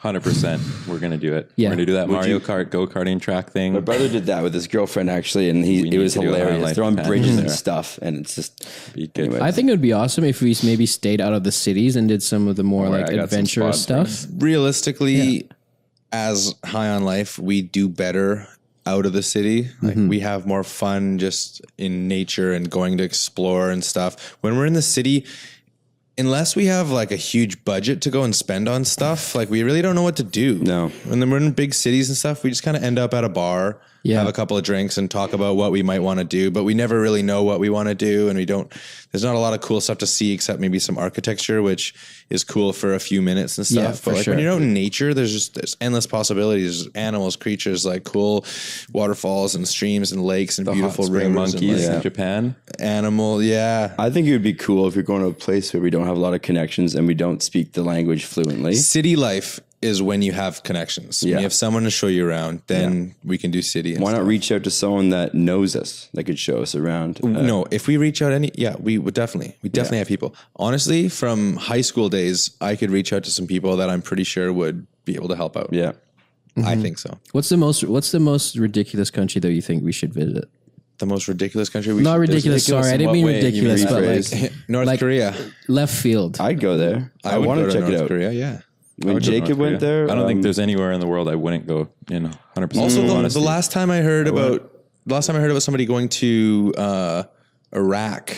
G: 100%. We're going to do it.
A: Yeah.
G: We're going to do that
F: Would
G: Mario
F: you-
G: Kart go-karting track thing.
F: My brother did that with his girlfriend actually, and it
G: need
F: was
G: to do a High
F: hilarious.
G: Life
F: They're on
G: package
F: bridges and
G: there.
F: stuff, and it's just.
G: Be good.
F: Anyway.
A: I think it would be awesome if we maybe stayed out of the cities and did some of the more like
G: I got some
A: adventurous
G: spots
A: stuff.
E: Realistically, as High on Life, we do better out of the city. Like we have more fun just in nature and going to explore and stuff. When we're in the city, unless we have like a huge budget to go and spend on stuff, like we really don't know what to do.
F: No.
E: When we're in big cities and stuff, we just kind of end up at a bar, have a couple of drinks and talk about what we might want to do, but we never really know what we want to do. And there's not a lot of cool stuff to see except maybe some architecture, which is cool for a few minutes and stuff.
A: Yeah,
E: but like
A: sure.
E: when you're out in nature, there's endless possibilities, animals, creatures, like cool waterfalls and streams and lakes and beautiful
G: Hot spring
E: rivers
G: monkeys
E: and
G: in Japan.
E: animal. Yeah.
F: I think it would be cool if you're going to a place where we don't have a lot of connections and we don't speak the language fluently.
E: City life is when you have connections. When
F: Yeah.
E: you have someone to show you around, then we can do city. And
F: Why not
E: stuff.
F: reach out to someone that knows us, that could show us around?
E: No, if we reach out we would definitely. We definitely have people. Honestly, from high school days, I could reach out to some people that I'm pretty sure would be able to help out.
F: Yeah.
E: I think so.
A: What's the most ridiculous country that you think we should visit?
E: The most ridiculous country we
A: Not
E: should
A: ridiculous.
E: visit?
A: Sorry, I didn't mean ridiculous, but like
E: North Korea.
A: left field.
F: I'd go there. I
E: would
F: want
E: go
F: to check
E: North
F: it out.
E: Korea, yeah.
F: When Jacob went there,
G: I don't think there's anywhere in the world I wouldn't go in 100%.
E: Also, the
G: honesty.
E: last time I heard about somebody going to Iraq,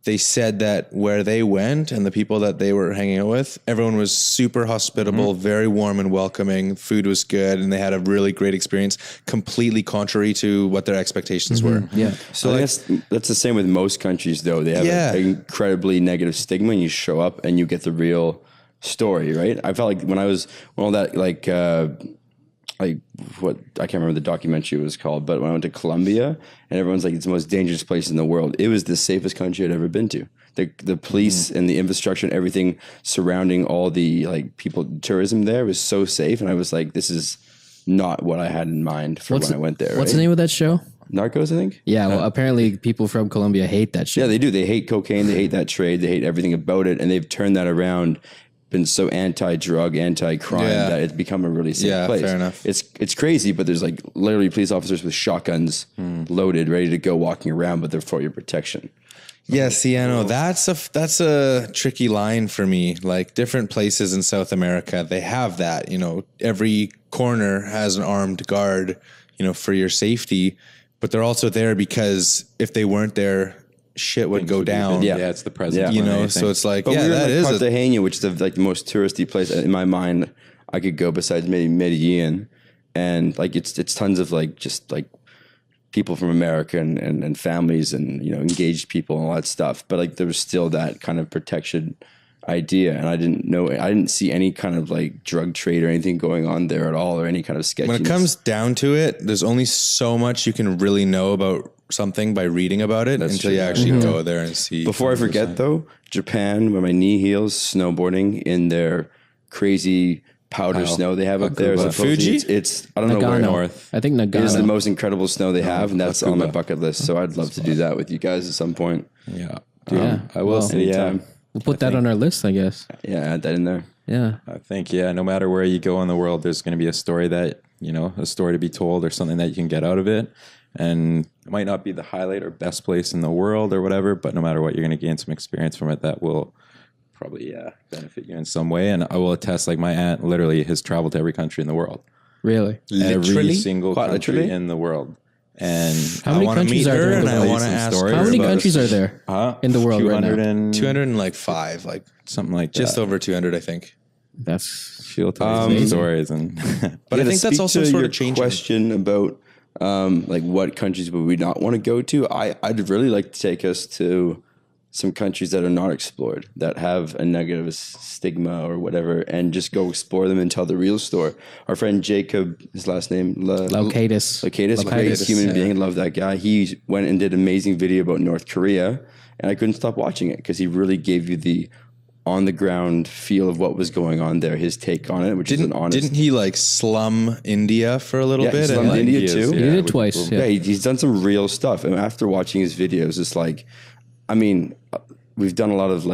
E: they said that where they went and the people that they were hanging out with, everyone was super hospitable, very warm and welcoming. Food was good, and they had a really great experience, completely contrary to what their expectations were.
A: Yeah.
F: So that's the same with most countries, though. They have an incredibly negative stigma, and you show up and you get the real story, right? I felt like when all that what I can't remember the documentary was called, but when I went to Colombia and everyone's like, it's the most dangerous place in the world. It was the safest country I'd ever been to. The police and the infrastructure and everything surrounding all the tourism there was so safe, and I was like, this is not what I had in mind for when I went there.
A: What's the name of that show?
F: Narcos, I think.
A: Yeah, well, apparently people from Colombia hate that shit.
F: Yeah, they do. They hate cocaine. They hate that trade. They hate everything about it, and they've turned that around. Been so anti-drug, anti-crime that it's become a really safe place.
E: Fair enough.
F: It's crazy, but there's like literally police officers with shotguns loaded, ready to go, walking around, but they're for your protection.
E: Yeah, see, I know that's a tricky line for me. Like different places in South America, they have that. You know, every corner has an armed guard, for your safety, but they're also there because if they weren't there, shit would go down.
F: Yeah.
G: Yeah, it's the president.
E: So it's like,
F: But we were
E: that
F: in
E: is
F: Cartagena, which is the most touristy place in my mind I could go besides maybe Medellin, and like it's tons of just people from America and families and engaged people and all that stuff. But like there was still that kind of protection idea, and I didn't see any kind of drug trade or anything going on there at all, or any kind of sketchiness.
E: When it comes down to it, there's only so much you can really know about something by reading about it until you actually go there and see.
F: Before I forget though, Japan, with my knee heels, snowboarding in their crazy powder snow they have up there.
E: Fuji?
F: It's I don't know where
A: Nagano.
F: north.
A: I think
F: It is the
A: Nagano.
F: most incredible snow they have, and that's on my bucket list. So I'd love to do that with you guys at some point.
G: Yeah.
A: Yeah.
G: I will say,
F: Anytime.
A: We'll put that on our list, I guess.
F: Yeah, add that in there.
A: Yeah.
G: I think, no matter where you go in the world, there's going to be a story that, a story to be told or something that you can get out of it. And it might not be the highlight or best place in the world or whatever, but no matter what, you're going to gain some experience from it that will probably benefit you in some way. And I will attest, my aunt literally has traveled to every country in the world.
A: Really?
G: Every single
F: Quite
G: country
F: literally?
G: in the world. And
A: How many countries are there in
E: and
A: the
E: I
A: world?
E: want to ask
G: stories
A: How many
G: about-
A: countries are there in the world right
G: 200
A: now?
G: and
E: 205,
G: something like that.
E: just over 200, I think.
A: That's
G: She'll tell you some stories. And
E: But I
F: to
E: think that's
F: speak
E: also
F: to
E: sort
F: your
E: of changing.
F: question about what countries would we not want to go to. I'd really like to take us to some countries that are not explored, that have a negative stigma or whatever, and just go explore them and tell the real story. Our friend Jacob, his last name,
A: Laukatis.
F: great human being, love that guy. He went and did an amazing video about North Korea, and I couldn't stop watching it because he really gave you the on the ground feel of what was going on there, his take on it, which is an honest.
E: Didn't he slum India for a little
F: Yeah, he
E: bit?
F: slummed India
G: he is,
F: too.
A: He did it twice.
F: Yeah,
A: Yeah.
F: he's done some real stuff. And after watching his videos, it's we've done a lot of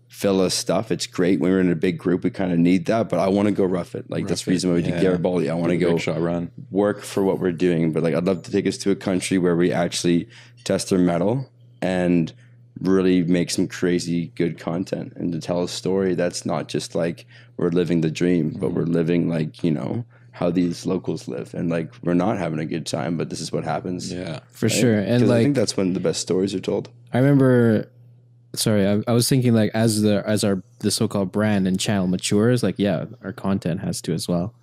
F: filler stuff. It's great when we're in a big group. We kind of need that, but I want to go rough it. That's the reason why we did Garibaldi. I want to go
G: shot run.
F: work for what we're doing. But I'd love to take us to a country where we actually test their metal and really make some crazy good content and to tell a story that's not just we're living the dream, but we're living how these locals live, and we're not having a good time, but this is what happens.
G: Yeah.
A: For sure. And
F: 'Cause I think that's when the best stories are told.
A: I remember sorry, I was thinking like as the so-called brand and channel matures, like yeah, our content has to as well.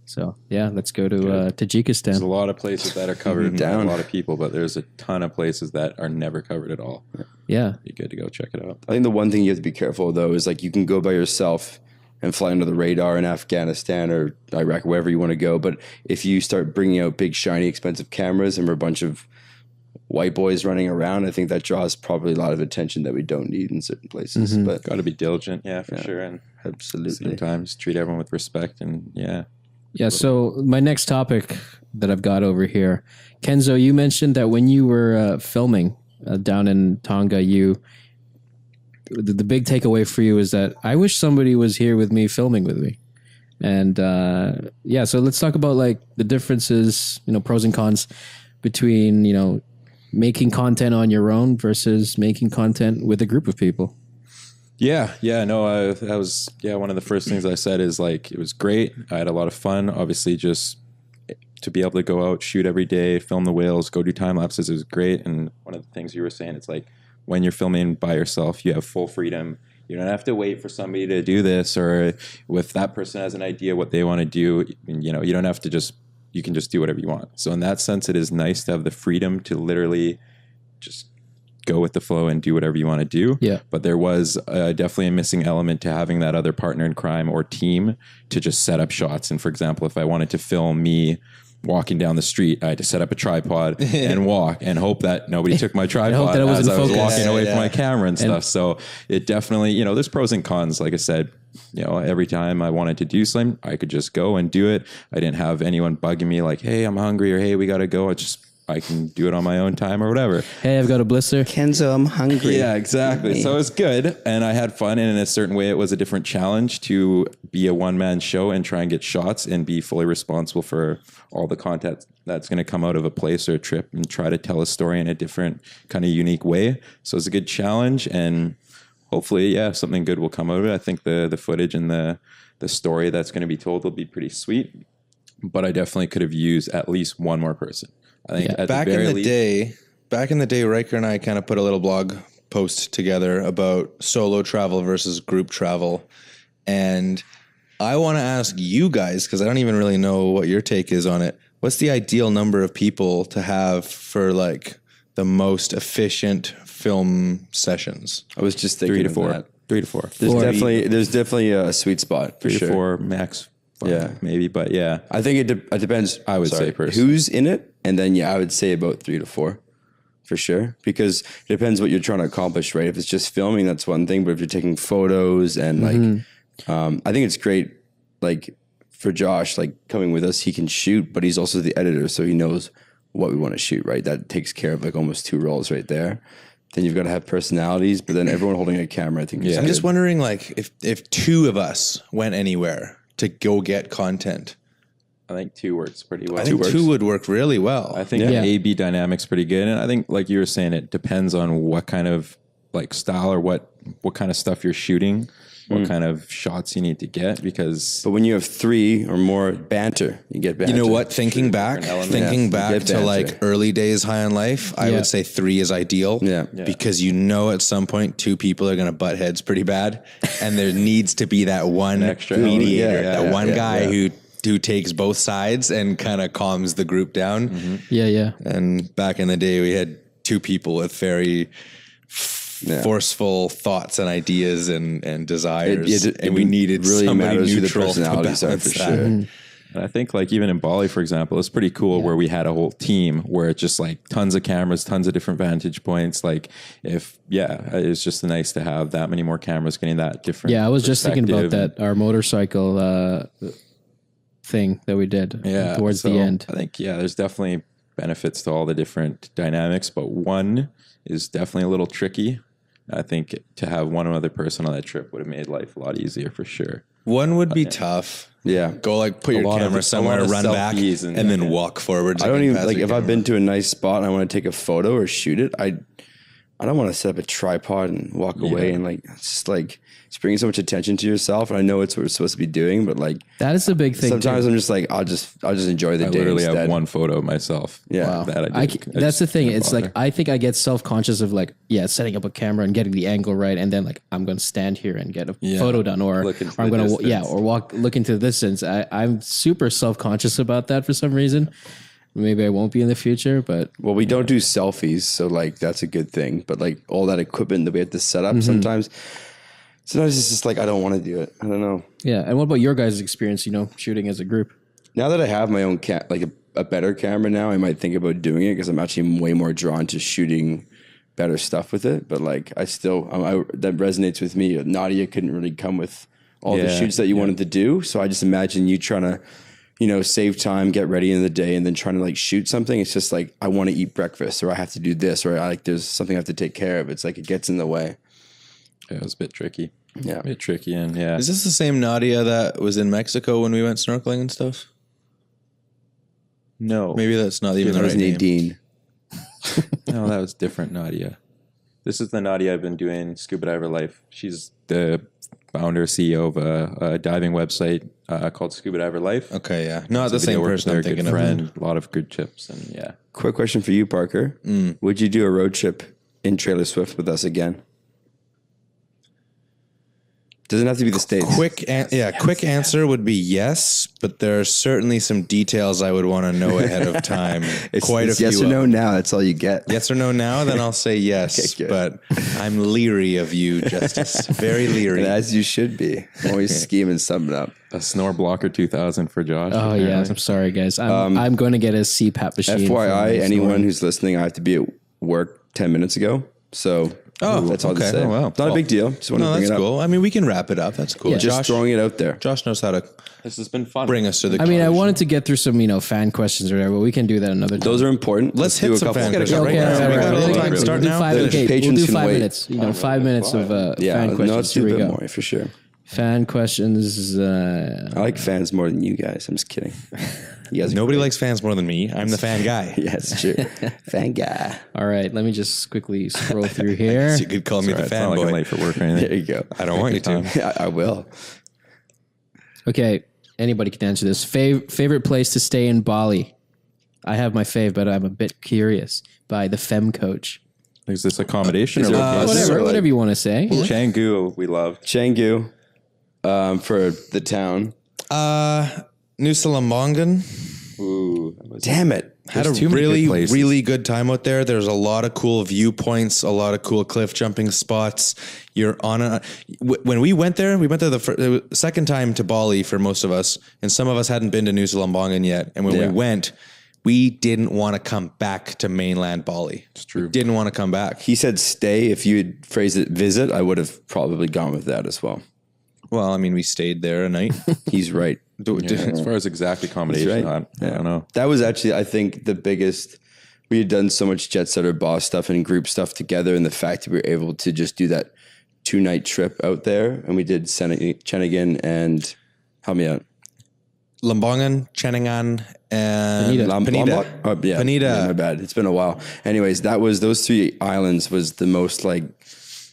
A: So yeah, let's go to
G: There's a
A: Tajikistan.
G: lot of places that are covered by a lot of people, but there's a ton of places that are never covered at all.
A: Yeah,
G: Be good to go check it out.
F: I think the one thing you have to be careful though is like you can go by yourself and fly under the radar in Afghanistan or Iraq, wherever you want to go. But if you start bringing out big, shiny, expensive cameras and we're a bunch of white boys running around, I think that draws probably a lot of attention that we don't need in certain places. But
G: Got to be diligent, for sure, and
F: absolutely.
G: sometimes treat everyone with respect, and
A: yeah. So my next topic that I've got over here, Kenzo, you mentioned that when you were filming down in Tonga, the big takeaway for you is that I wish somebody was here with me filming with me. And so let's talk about like the differences, pros and cons between, making content on your own versus making content with a group of people.
G: That was one of the first things I said is like it was great. I had a lot of fun. Obviously, just to be able to go out, shoot every day, film the whales, go do time lapses, it was great. And one of the things you were saying, it's like when you're filming by yourself, you have full freedom. You don't have to wait for somebody to do this, or if that person has an idea what they want to do, you don't have to you can just do whatever you want. So in that sense, it is nice to have the freedom to literally just go with the flow and do whatever you want to do.
A: Yeah.
G: But there was definitely a missing element to having that other partner in crime or team to just set up shots. And for example, if I wanted to film me walking down the street, I had to set up a tripod and walk and hope that nobody took my tripod
A: that it
G: as
A: wasn't
G: I was
A: focused.
G: walking away from my camera and stuff. So it definitely, there's pros and cons. Like I said, every time I wanted to do something, I could just go and do it. I didn't have anyone bugging me like, hey, I'm hungry, or hey, we got to go. I can do it on my own time or whatever.
A: Hey, I've got a blister.
F: Kenzo, I'm hungry.
G: Yeah, exactly. So it was good. And I had fun. And in a certain way, it was a different challenge to be a one-man show and try and get shots and be fully responsible for all the content that's going to come out of a place or a trip and try to tell a story in a different kind of unique way. So it's a good challenge. And hopefully, something good will come out of it. I think the footage and the story that's going to be told will be pretty sweet. But I definitely could have used at least one more person. I think at
E: back
G: the very
E: in the
G: least,
E: day, Riker and I kind of put a little blog post together about solo travel versus group travel. And I want to ask you guys, because I don't even really know what your take is on it. What's the ideal number of people to have for like the most efficient film sessions?
F: I was just thinking
G: 3 to 4.
F: of that.
G: 3 to 4.
F: There's definitely a sweet spot for
G: 3 to
F: sure.
G: 4 max. 5,
F: Yeah.
G: maybe, but yeah.
F: I think it depends.
G: I would say personally.
F: who's in it, and then I would say about 3 to 4 for sure, because it depends what you're trying to accomplish, right? If it's just filming, that's one thing, but if you're taking photos and like, I think it's great. Like for Josh, like coming with us, he can shoot, but he's also the editor, so he knows what we want to shoot, right? That takes care of like almost 2 roles right there. Then you've got to have personalities, but then everyone holding a camera, I think.
E: I'm just wondering, like, if 2 of us went anywhere to go get content,
G: I think 2 works pretty well.
E: I think 2 would work really well.
G: I think the A/B dynamic's pretty good, and I think, like you were saying, it depends on what kind of like style or what kind of stuff you're shooting, what kind of shots you need to get. Because,
F: But when you have 3 or more banter, you get banter.
E: You know what? Thinking back
F: get
E: to like
F: banter.
E: early days High on Life, I would say 3 is ideal.
F: Yeah.
E: Because at some point 2 people are going to butt heads pretty bad, and there needs to be that one
G: extra
E: mediator,
G: element.
E: that one guy who takes both sides and kind of calms the group down.
A: Yeah.
E: And back in the day, we had 2 people with very forceful thoughts and ideas and desires, and we needed
F: really
E: somebody
F: matters who the
E: neutral to
F: personalities are
E: balance
F: for
E: that.
F: sure.
G: and I think like even in Bali, for example, it's pretty cool where we had a whole team where it's just like tons of cameras, tons of different vantage points. Like it's just nice to have that many more cameras getting that different.
A: Yeah, I was just thinking about
G: perspective.
A: that, our motorcycle thing that we did towards the
G: so
A: end.
G: I think, there's definitely benefits to all the different dynamics, but one is definitely a little tricky. I think to have one other person on that trip would have made life a lot easier for sure.
E: One would be tough.
F: Yeah.
E: Go like put your
G: lot
E: camera
G: of-
E: somewhere,
G: a lot of
E: run back,
G: selfies
E: and
G: and-
E: then walk forward.
F: I don't even like if I've been to a nice spot and I want to take a photo or shoot it. I don't want to set up a tripod and walk away and like it's just like it's bringing so much attention to yourself. And I know it's what we're supposed to be doing, but like
A: That is the big thing.
F: sometimes
A: too.
F: I'm just like I'll just enjoy the
G: I
F: day.
G: literally
F: instead.
G: have one photo of myself.
F: Yeah. Wow.
G: That
A: That's
G: just
A: the thing.
G: didn't
A: It's
G: bother.
A: like I think I get self-conscious of like setting up a camera and getting the angle right, and then like I'm going to stand here and get a photo done, or
G: Look into
A: I'm
G: the
A: going to
G: distance.
A: look into the distance. I'm super self-conscious about that for some reason. Maybe I won't be in the future, but
F: Well, we don't do selfies, so like that's a good thing. But like all that equipment that we have to set up, sometimes it's just like I don't want to do it. I don't know.
A: yeah. And what about your guys' experience? Shooting as a group.
F: Now that I have my own a better camera now, I might think about doing it because I'm actually way more drawn to shooting better stuff with it. But like I still that resonates with me. Nadia couldn't really come with all the shoots that you wanted to do, so I just imagine you trying to, save time, get ready in the day, and then trying to like shoot something. It's just like I want to eat breakfast, or I have to do this, or there's something I have to take care of. It's like it gets in the way.
G: Yeah, it was a bit tricky.
F: Yeah.
G: A bit tricky, and
E: Is this the same Nadia that was in Mexico when we went snorkeling and stuff?
G: no,
E: Maybe that's not even the
F: That was
E: right name.
F: Nadine.
G: no, that was different Nadia. This is the Nadia I've been doing Scuba Diver Life. She's the founder, CEO of a diving website called Scuba Diver Life.
E: Okay, yeah. Not the
G: It's a video
E: same
G: work
E: person
G: with
E: I'm
G: their
E: thinking
G: good
E: of.
G: friend, a lot of good tips, and yeah.
F: Quick question for you, Parker. Would you do a road trip in Trailer Swift with us again? Doesn't have to be the States.
E: Quick answer would be yes, but there are certainly some details I would want to know ahead of time.
F: It's
E: a few.
F: yes or no now. That's all you get.
E: Yes or no now, then I'll say yes.
F: Okay, good.
E: But I'm leery of you, Justice. Very leery.
F: And as you should be. Always scheming something up.
G: A Snore Blocker 2000 for Josh.
A: Oh yeah,
G: apparently.
A: I'm sorry guys. I'm going to get a CPAP machine.
F: FYI, anyone who's listening, I have to be at work 10 minutes ago. So that's all to
E: okay.
F: say.
E: Oh, wow.
F: Not a big deal. Just want to
E: No,
F: bring
E: that's
F: it up.
E: cool. I mean, we can wrap it up. That's cool.
A: Yeah.
F: Just throwing it out there.
E: Josh knows how to
G: This has been fun.
E: bring us to the
A: I mean, I wanted to get through some, fan questions or whatever, but we can do that another time.
F: Those are important.
E: Let's hit
F: do a
E: some
F: couple.
E: fan
F: Let's
E: questions.
F: get a
A: Okay,
F: couple.
E: right now. We got a little time.
A: We'll
E: Start
A: do
E: now?
A: five,
F: The
A: okay, we'll
F: patrons
A: do
F: can
A: 5
F: wait.
A: minutes. 5 minutes of
F: Yeah,
A: fan
F: no,
A: questions.
F: let's do
A: Here
F: a
A: we
F: bit
A: go.
F: more for sure.
A: Fan questions.
F: I like fans more than you guys. I'm just kidding. You guys are
E: Nobody
F: great.
E: likes fans more than me. I'm the fan guy.
F: Yeah, it's true. Fan guy.
A: All right, let me just quickly scroll through here.
E: You could call me the
G: It's not like I'm
E: fanboy.
G: late for work or
F: There
G: anything.
F: you go.
E: I don't want you to.
F: I will.
A: Okay, anybody can answer this. Favorite place to stay in Bali? I have my fave, but I'm a bit curious. By the Fem Coach.
G: Is this accommodation
F: Is
G: or
F: there
G: what?
F: a-
A: Whatever,
F: like-
A: whatever you want to say.
G: Canggu, we love.
F: Canggu for the town.
E: Nusa Lembongan.
F: Damn it.
E: Had
G: There's
E: a
G: too many good
E: really,
G: places.
E: really good time out there. There's a lot of cool viewpoints, a lot of cool cliff jumping spots. You're on a. When we went there the second time to Bali for most of us, and some of us hadn't been to Nusa Lembongan yet. And when
F: Yeah.
E: we went, we didn't want to come back to mainland Bali. It's
G: true.
E: We didn't want to come back.
F: He said stay. If you had phrased it visit, I would have probably gone with that as well.
E: Well, I mean, we stayed there a night.
F: He's right.
G: As far as exact accommodation,
F: right.
G: I don't know.
F: That was actually, I think, the biggest. We had done so much Jet Setter Boss stuff and group stuff together, and the fact that we were able to just do that 2-night trip out there, and we did Chenigan and help me out.
E: Lembongan, Cheningan, and
A: Penida.
F: Lombok? Oh, yeah.
E: Penida.
F: Yeah, my bad. It's been a while. Anyways, those 3 islands was the most like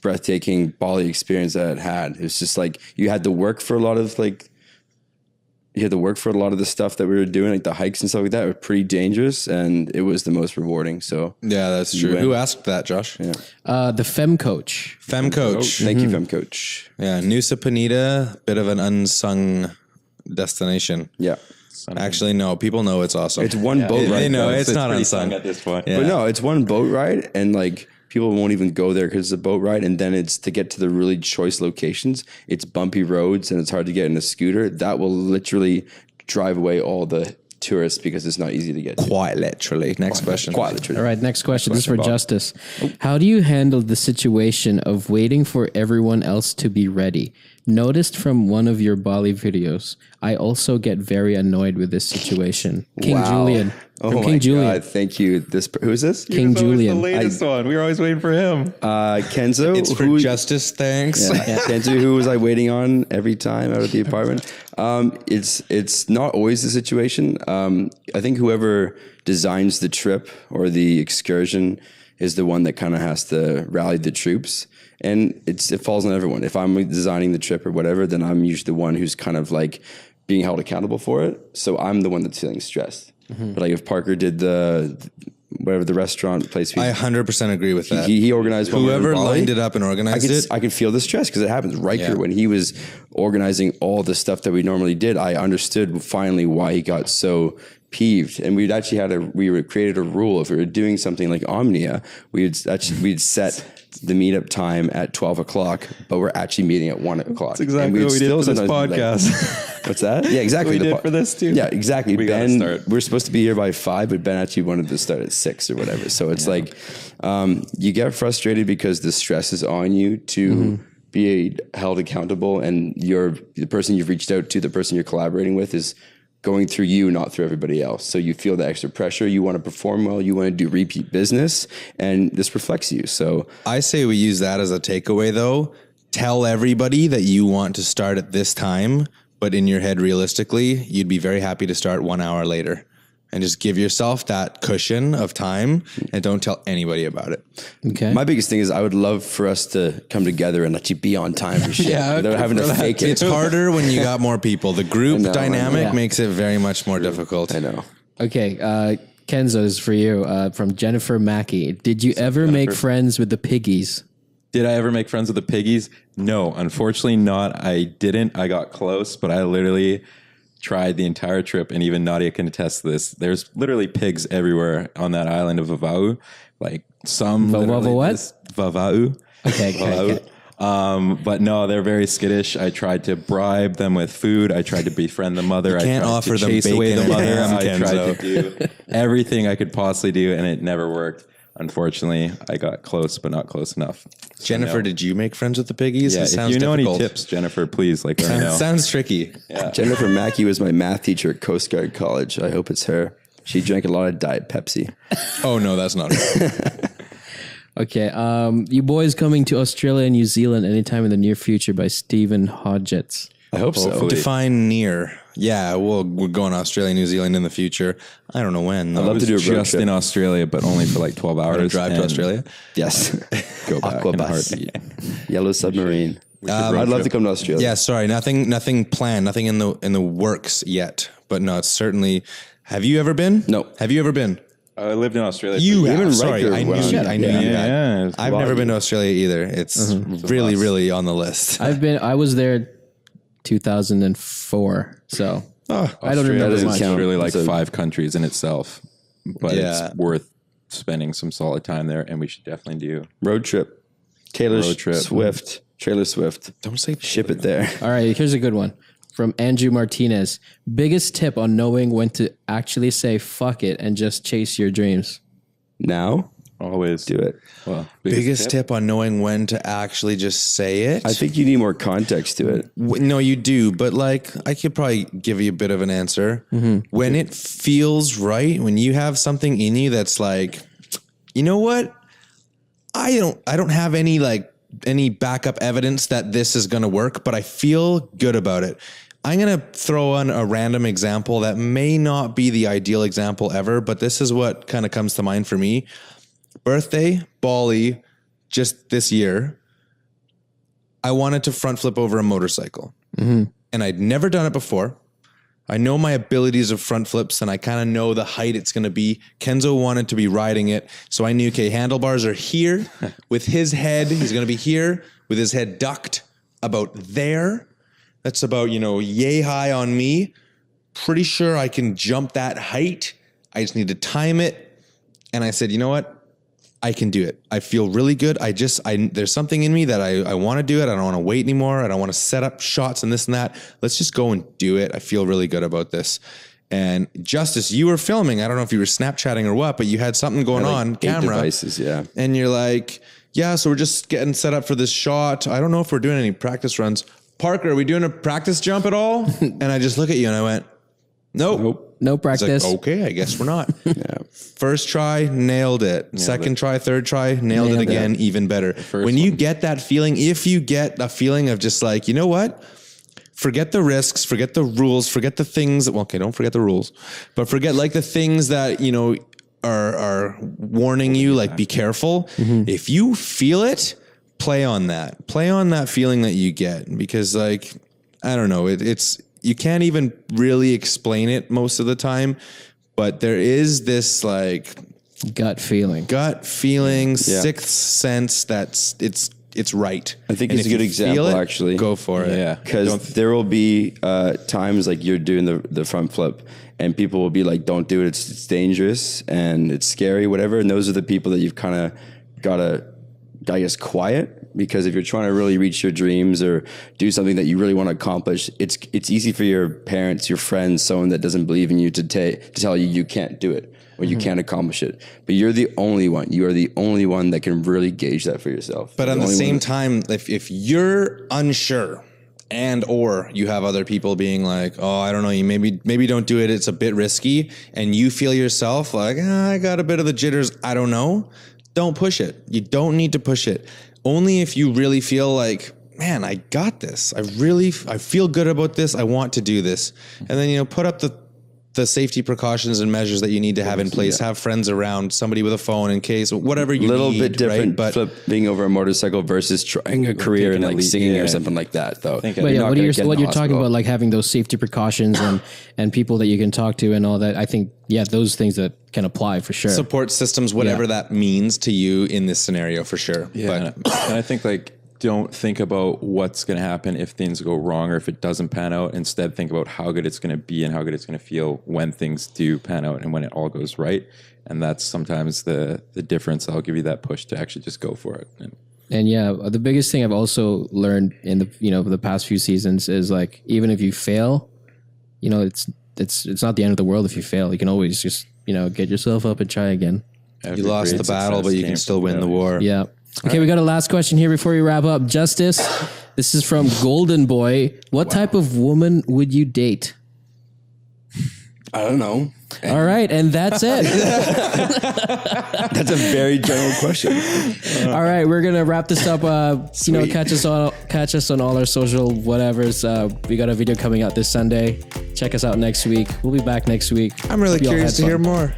F: breathtaking Bali experience that I'd had. It was just like you had to work for a lot of the stuff that we were doing, like the hikes and stuff like that were pretty dangerous, and it was the most rewarding. So
E: Yeah, that's true.
F: went.
E: Who asked that, Josh?
A: The Fem Coach.
E: Fem Coach.
F: thank you, Fem Coach.
E: Yeah, Nusa Penida, bit of an unsung destination.
F: Yeah.
E: Actually, no, people know it's awesome.
F: It's one boat ride.
E: They know
F: though.
E: it's not
G: pretty
E: unsung.
G: fun at this point.
E: Yeah.
F: But no, it's one boat ride, and like people won't even go there because it's a boat ride. And then it's to get to the really choice locations. It's bumpy roads, and it's hard to get in a scooter. That will literally drive away all the tourists because it's not easy to get to.
E: Quite literally. Next question.
F: Quite literally.
A: All right, next question. This is for
F: Bob.
A: Justice. How do you handle the situation of waiting for everyone else to be ready? Noticed from one of your Bali videos, I also get very annoyed with this situation. King
F: Wow.
A: Julian. From
F: Oh
A: King
F: my
A: Julian.
F: God, thank you. Who is this?
A: King Julian.
G: latest one. We were always waiting for him.
F: Kenzo.
E: It's for justice, thanks.
F: Yeah. Kenzo, who was I waiting on every time out of the apartment? It's not always the situation. I think whoever designs the trip or the excursion is the one that kind of has to rally the troops. And it falls on everyone. If I'm designing the trip or whatever, then I'm usually the one who's kind of like being held accountable for it. So I'm the one that's feeling stressed. But like if Parker did the restaurant place,
E: I 100% agree with that.
F: He organized one
E: whoever
F: in Bali,
E: lined it up and organized it.
F: I could feel the stress because it happens. Riker, when he was organizing all the stuff that we normally did, I understood finally why he got so peeved. And we'd actually created a rule. If we were doing something like Omnia, we'd set the meetup time at 12 o'clock, but we're actually meeting at 1 o'clock.
G: That's exactly what we did for this podcast.
F: What's that? Yeah, exactly.
G: We did for this too.
F: Yeah, exactly.
G: We
F: Ben,
G: gotta start.
F: we're supposed to be here by 5, but Ben actually wanted to start at 6 or whatever. So it's like, you get frustrated because the stress is on you to be held accountable, and the person you've reached out to, the person you're collaborating with is going through you, not through everybody else. So you feel the extra pressure. You want to perform well. You want to do repeat business, and this reflects you. So
E: I say we use that as a takeaway, though. Tell everybody that you want to start at this time, but in your head, realistically, you'd be very happy to start 1 hour later. And just give yourself that cushion of time, and don't tell anybody about it.
A: Okay.
F: my biggest thing is I would love for us to come together and let you be on time for shit without having to fake it.
E: It's harder when you got more people. The group
F: I know.
E: dynamic
A: Yeah.
E: makes it very much more difficult.
F: I know.
A: Okay, Kenzo is for you from Jennifer Mackey. Did you ever make friends with the piggies?
G: Did I ever make friends with the piggies? No, unfortunately not. I didn't. I got close, but I literally tried the entire trip, and even Nadia can attest to this. There's literally pigs everywhere on that island of Vava'u. Like some Vava'u.
A: Okay.
G: But no, they're very skittish. I tried to bribe them with food. I tried to befriend the mother.
E: can't
G: I tried
E: offer
G: to
E: them
G: chase away
E: bacon
G: the
E: and
G: mother.
E: ham,
G: I tried to
E: Kenzo.
G: do everything I could possibly do, and it never worked. Unfortunately, I got close, but not close enough. So
E: Jennifer,
G: no.
E: did you make friends with the piggies?
G: Yeah,
E: It
G: if
E: sounds
G: you know
E: difficult.
G: any tips, Jennifer, please let me know.
E: Sounds tricky.
F: Jennifer Mackey was my math teacher at Coast Guard College. I hope it's her. She drank a lot of Diet Pepsi.
E: Oh, no, that's not it.
A: Okay, you boys coming to Australia and New Zealand anytime in the near future by Stephen Hodgetts.
F: I hope so.
G: Hopefully.
E: Define near. Yeah, we're going to Australia, New Zealand in the future. I don't know when.
F: I'd love to do a road
G: Just
F: trip.
G: in Australia, but only for like 12 hours.
E: drive to
G: and
E: Australia.
F: Yes.
G: Go back
F: Aqua
G: in a
F: bus.
G: heartbeat.
F: Yellow Submarine. I'd love to come to Australia.
E: Yeah, sorry, nothing planned, nothing in the works yet. But no, it's certainly. Have you ever been?
F: No.
E: Have you ever been?
G: I lived in Australia.
E: You
F: Him
E: have.
F: and
E: Sorry,
F: Riker
E: I knew
F: went on.
E: you. I knew
F: Yeah.
E: you.
G: Yeah,
E: had.
G: yeah. It's
E: I've
F: Wow.
E: never been to Australia either. It's really, really on the list.
A: I was there 2004, so I don't remember
F: doesn't
A: much.
F: count.
G: It's really like
F: So-
G: 5 countries in itself, but
E: Yeah.
G: it's worth spending some solid time there, and we should definitely do.
F: Road trip. Taylor
G: Road trip.
F: Swift. Taylor Swift.
E: Don't say
F: Ship it there.
A: All right, here's a good one from Andrew Martinez. Biggest tip on knowing when to actually say fuck it and just chase your dreams.
F: Now,
G: Always
F: do it.
G: Well,
E: biggest tip on knowing when to actually just say it.
F: I think you need more context to it.
E: No, you do, but like I could probably give you a bit of an answer. When it feels right, when you have something in you that's like, you know what? I don't have any backup evidence that this is going to work, but I feel good about it. I'm going to throw on a random example that may not be the ideal example ever, but this is what kind of comes to mind for me. Birthday, Bali, just this year, I wanted to front flip over a motorcycle. And I'd never done it before. I know my abilities of front flips, and I kind of know the height it's going to be. Kenzo wanted to be riding it, so I knew, okay, handlebars are here with his head. He's going to be here with his head ducked about there. That's about, yay high on me. Pretty sure I can jump that height. I just need to time it. And I said, you know what? I can do it. I feel really good. There's something in me that I want to do it. I don't want to wait anymore. I don't want to set up shots and this and that. Let's just go and do it. I feel really good about this. And Justice, you were filming. I don't know if you were Snapchatting or what, but you had something going on,
F: 8
E: camera.
F: devices, yeah.
E: And you're like, yeah, so we're just getting set up for this shot. I don't know if we're doing any practice runs. Parker, are we doing a practice jump at all? And I just look at you and I went, nope.
A: No
E: He's
A: practice.
E: like, okay, I guess we're not. First try, nailed it. Second try, third try, nailed it again, even better. When you get that feeling, if you get a feeling of just like, you know what? Forget the risks, forget the rules, forget the things. Well, okay, don't forget the rules, but forget like the things that, are warning you, like, be careful. If you feel it, play on that feeling that you get, because, like, I don't know, it's you can't even really explain it most of the time, but there is this, like,
A: gut feeling,
E: sixth sense that's it's right.
F: I think
E: And
F: it's a
E: if
F: good
E: you
F: example,
E: feel it,
F: actually.
E: go for it.
G: Yeah.
F: Because there will be times like you're doing the front flip and people will be like, don't do it, it's dangerous and it's scary, whatever. And those are the people that you've kind of got to, I guess, quiet. Because if you're trying to really reach your dreams or do something that you really want to accomplish, it's easy for your parents, your friends, someone that doesn't believe in you to tell you you can't do it or you can't accomplish it. But you're the only one. You are the only one that can really gauge that for yourself.
E: But at the same time, if you're unsure and or you have other people being like, oh, I don't know, you maybe don't do it, it's a bit risky, and you feel yourself like, I got a bit of the jitters, I don't know, don't push it. You don't need to push it. Only if you really feel like, man, I got this. I feel good about this. I want to do this. And then, put up the safety precautions and measures that you need to have in place. Have friends around, somebody with a phone in case, whatever you need.
F: A little bit different,
E: right? But
F: flipping over a motorcycle versus trying a career in like singing or something like that, though.
A: But yeah, what you're talking about, like having those safety precautions and people that you can talk to and all that, I think, those things that can apply for sure.
E: Support systems, whatever that means to you in this scenario, for sure.
G: Yeah,
E: But
G: and I think, like, don't think about what's going to happen if things go wrong or if it doesn't pan out. Instead, think about how good it's going to be and how good it's going to feel when things do pan out and when it all goes right. And that's sometimes the difference. I'll give you that push to actually just go for it.
A: And the biggest thing I've also learned in the past few seasons is, like, even if you fail, it's not the end of the world if you fail. You can always just, get yourself up and try again.
E: you lost the battle, but you can still win the war.
A: Yeah. Okay, we got a last question here before we wrap up. Justice, this is from Golden Boy. What type of woman would you date?
F: I don't know.
A: All right, and that's it.
F: That's a very general question.
A: All right, we're gonna wrap this up. Catch us on all our social whatevers. We got a video coming out this Sunday. Check us out next week. We'll be back next week.
E: I'm really
A: Hope you all
E: curious
A: had
E: to hear
A: fun.
E: more.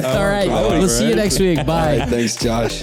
A: All right, we'll see you next week. Bye.
F: Thanks, Josh.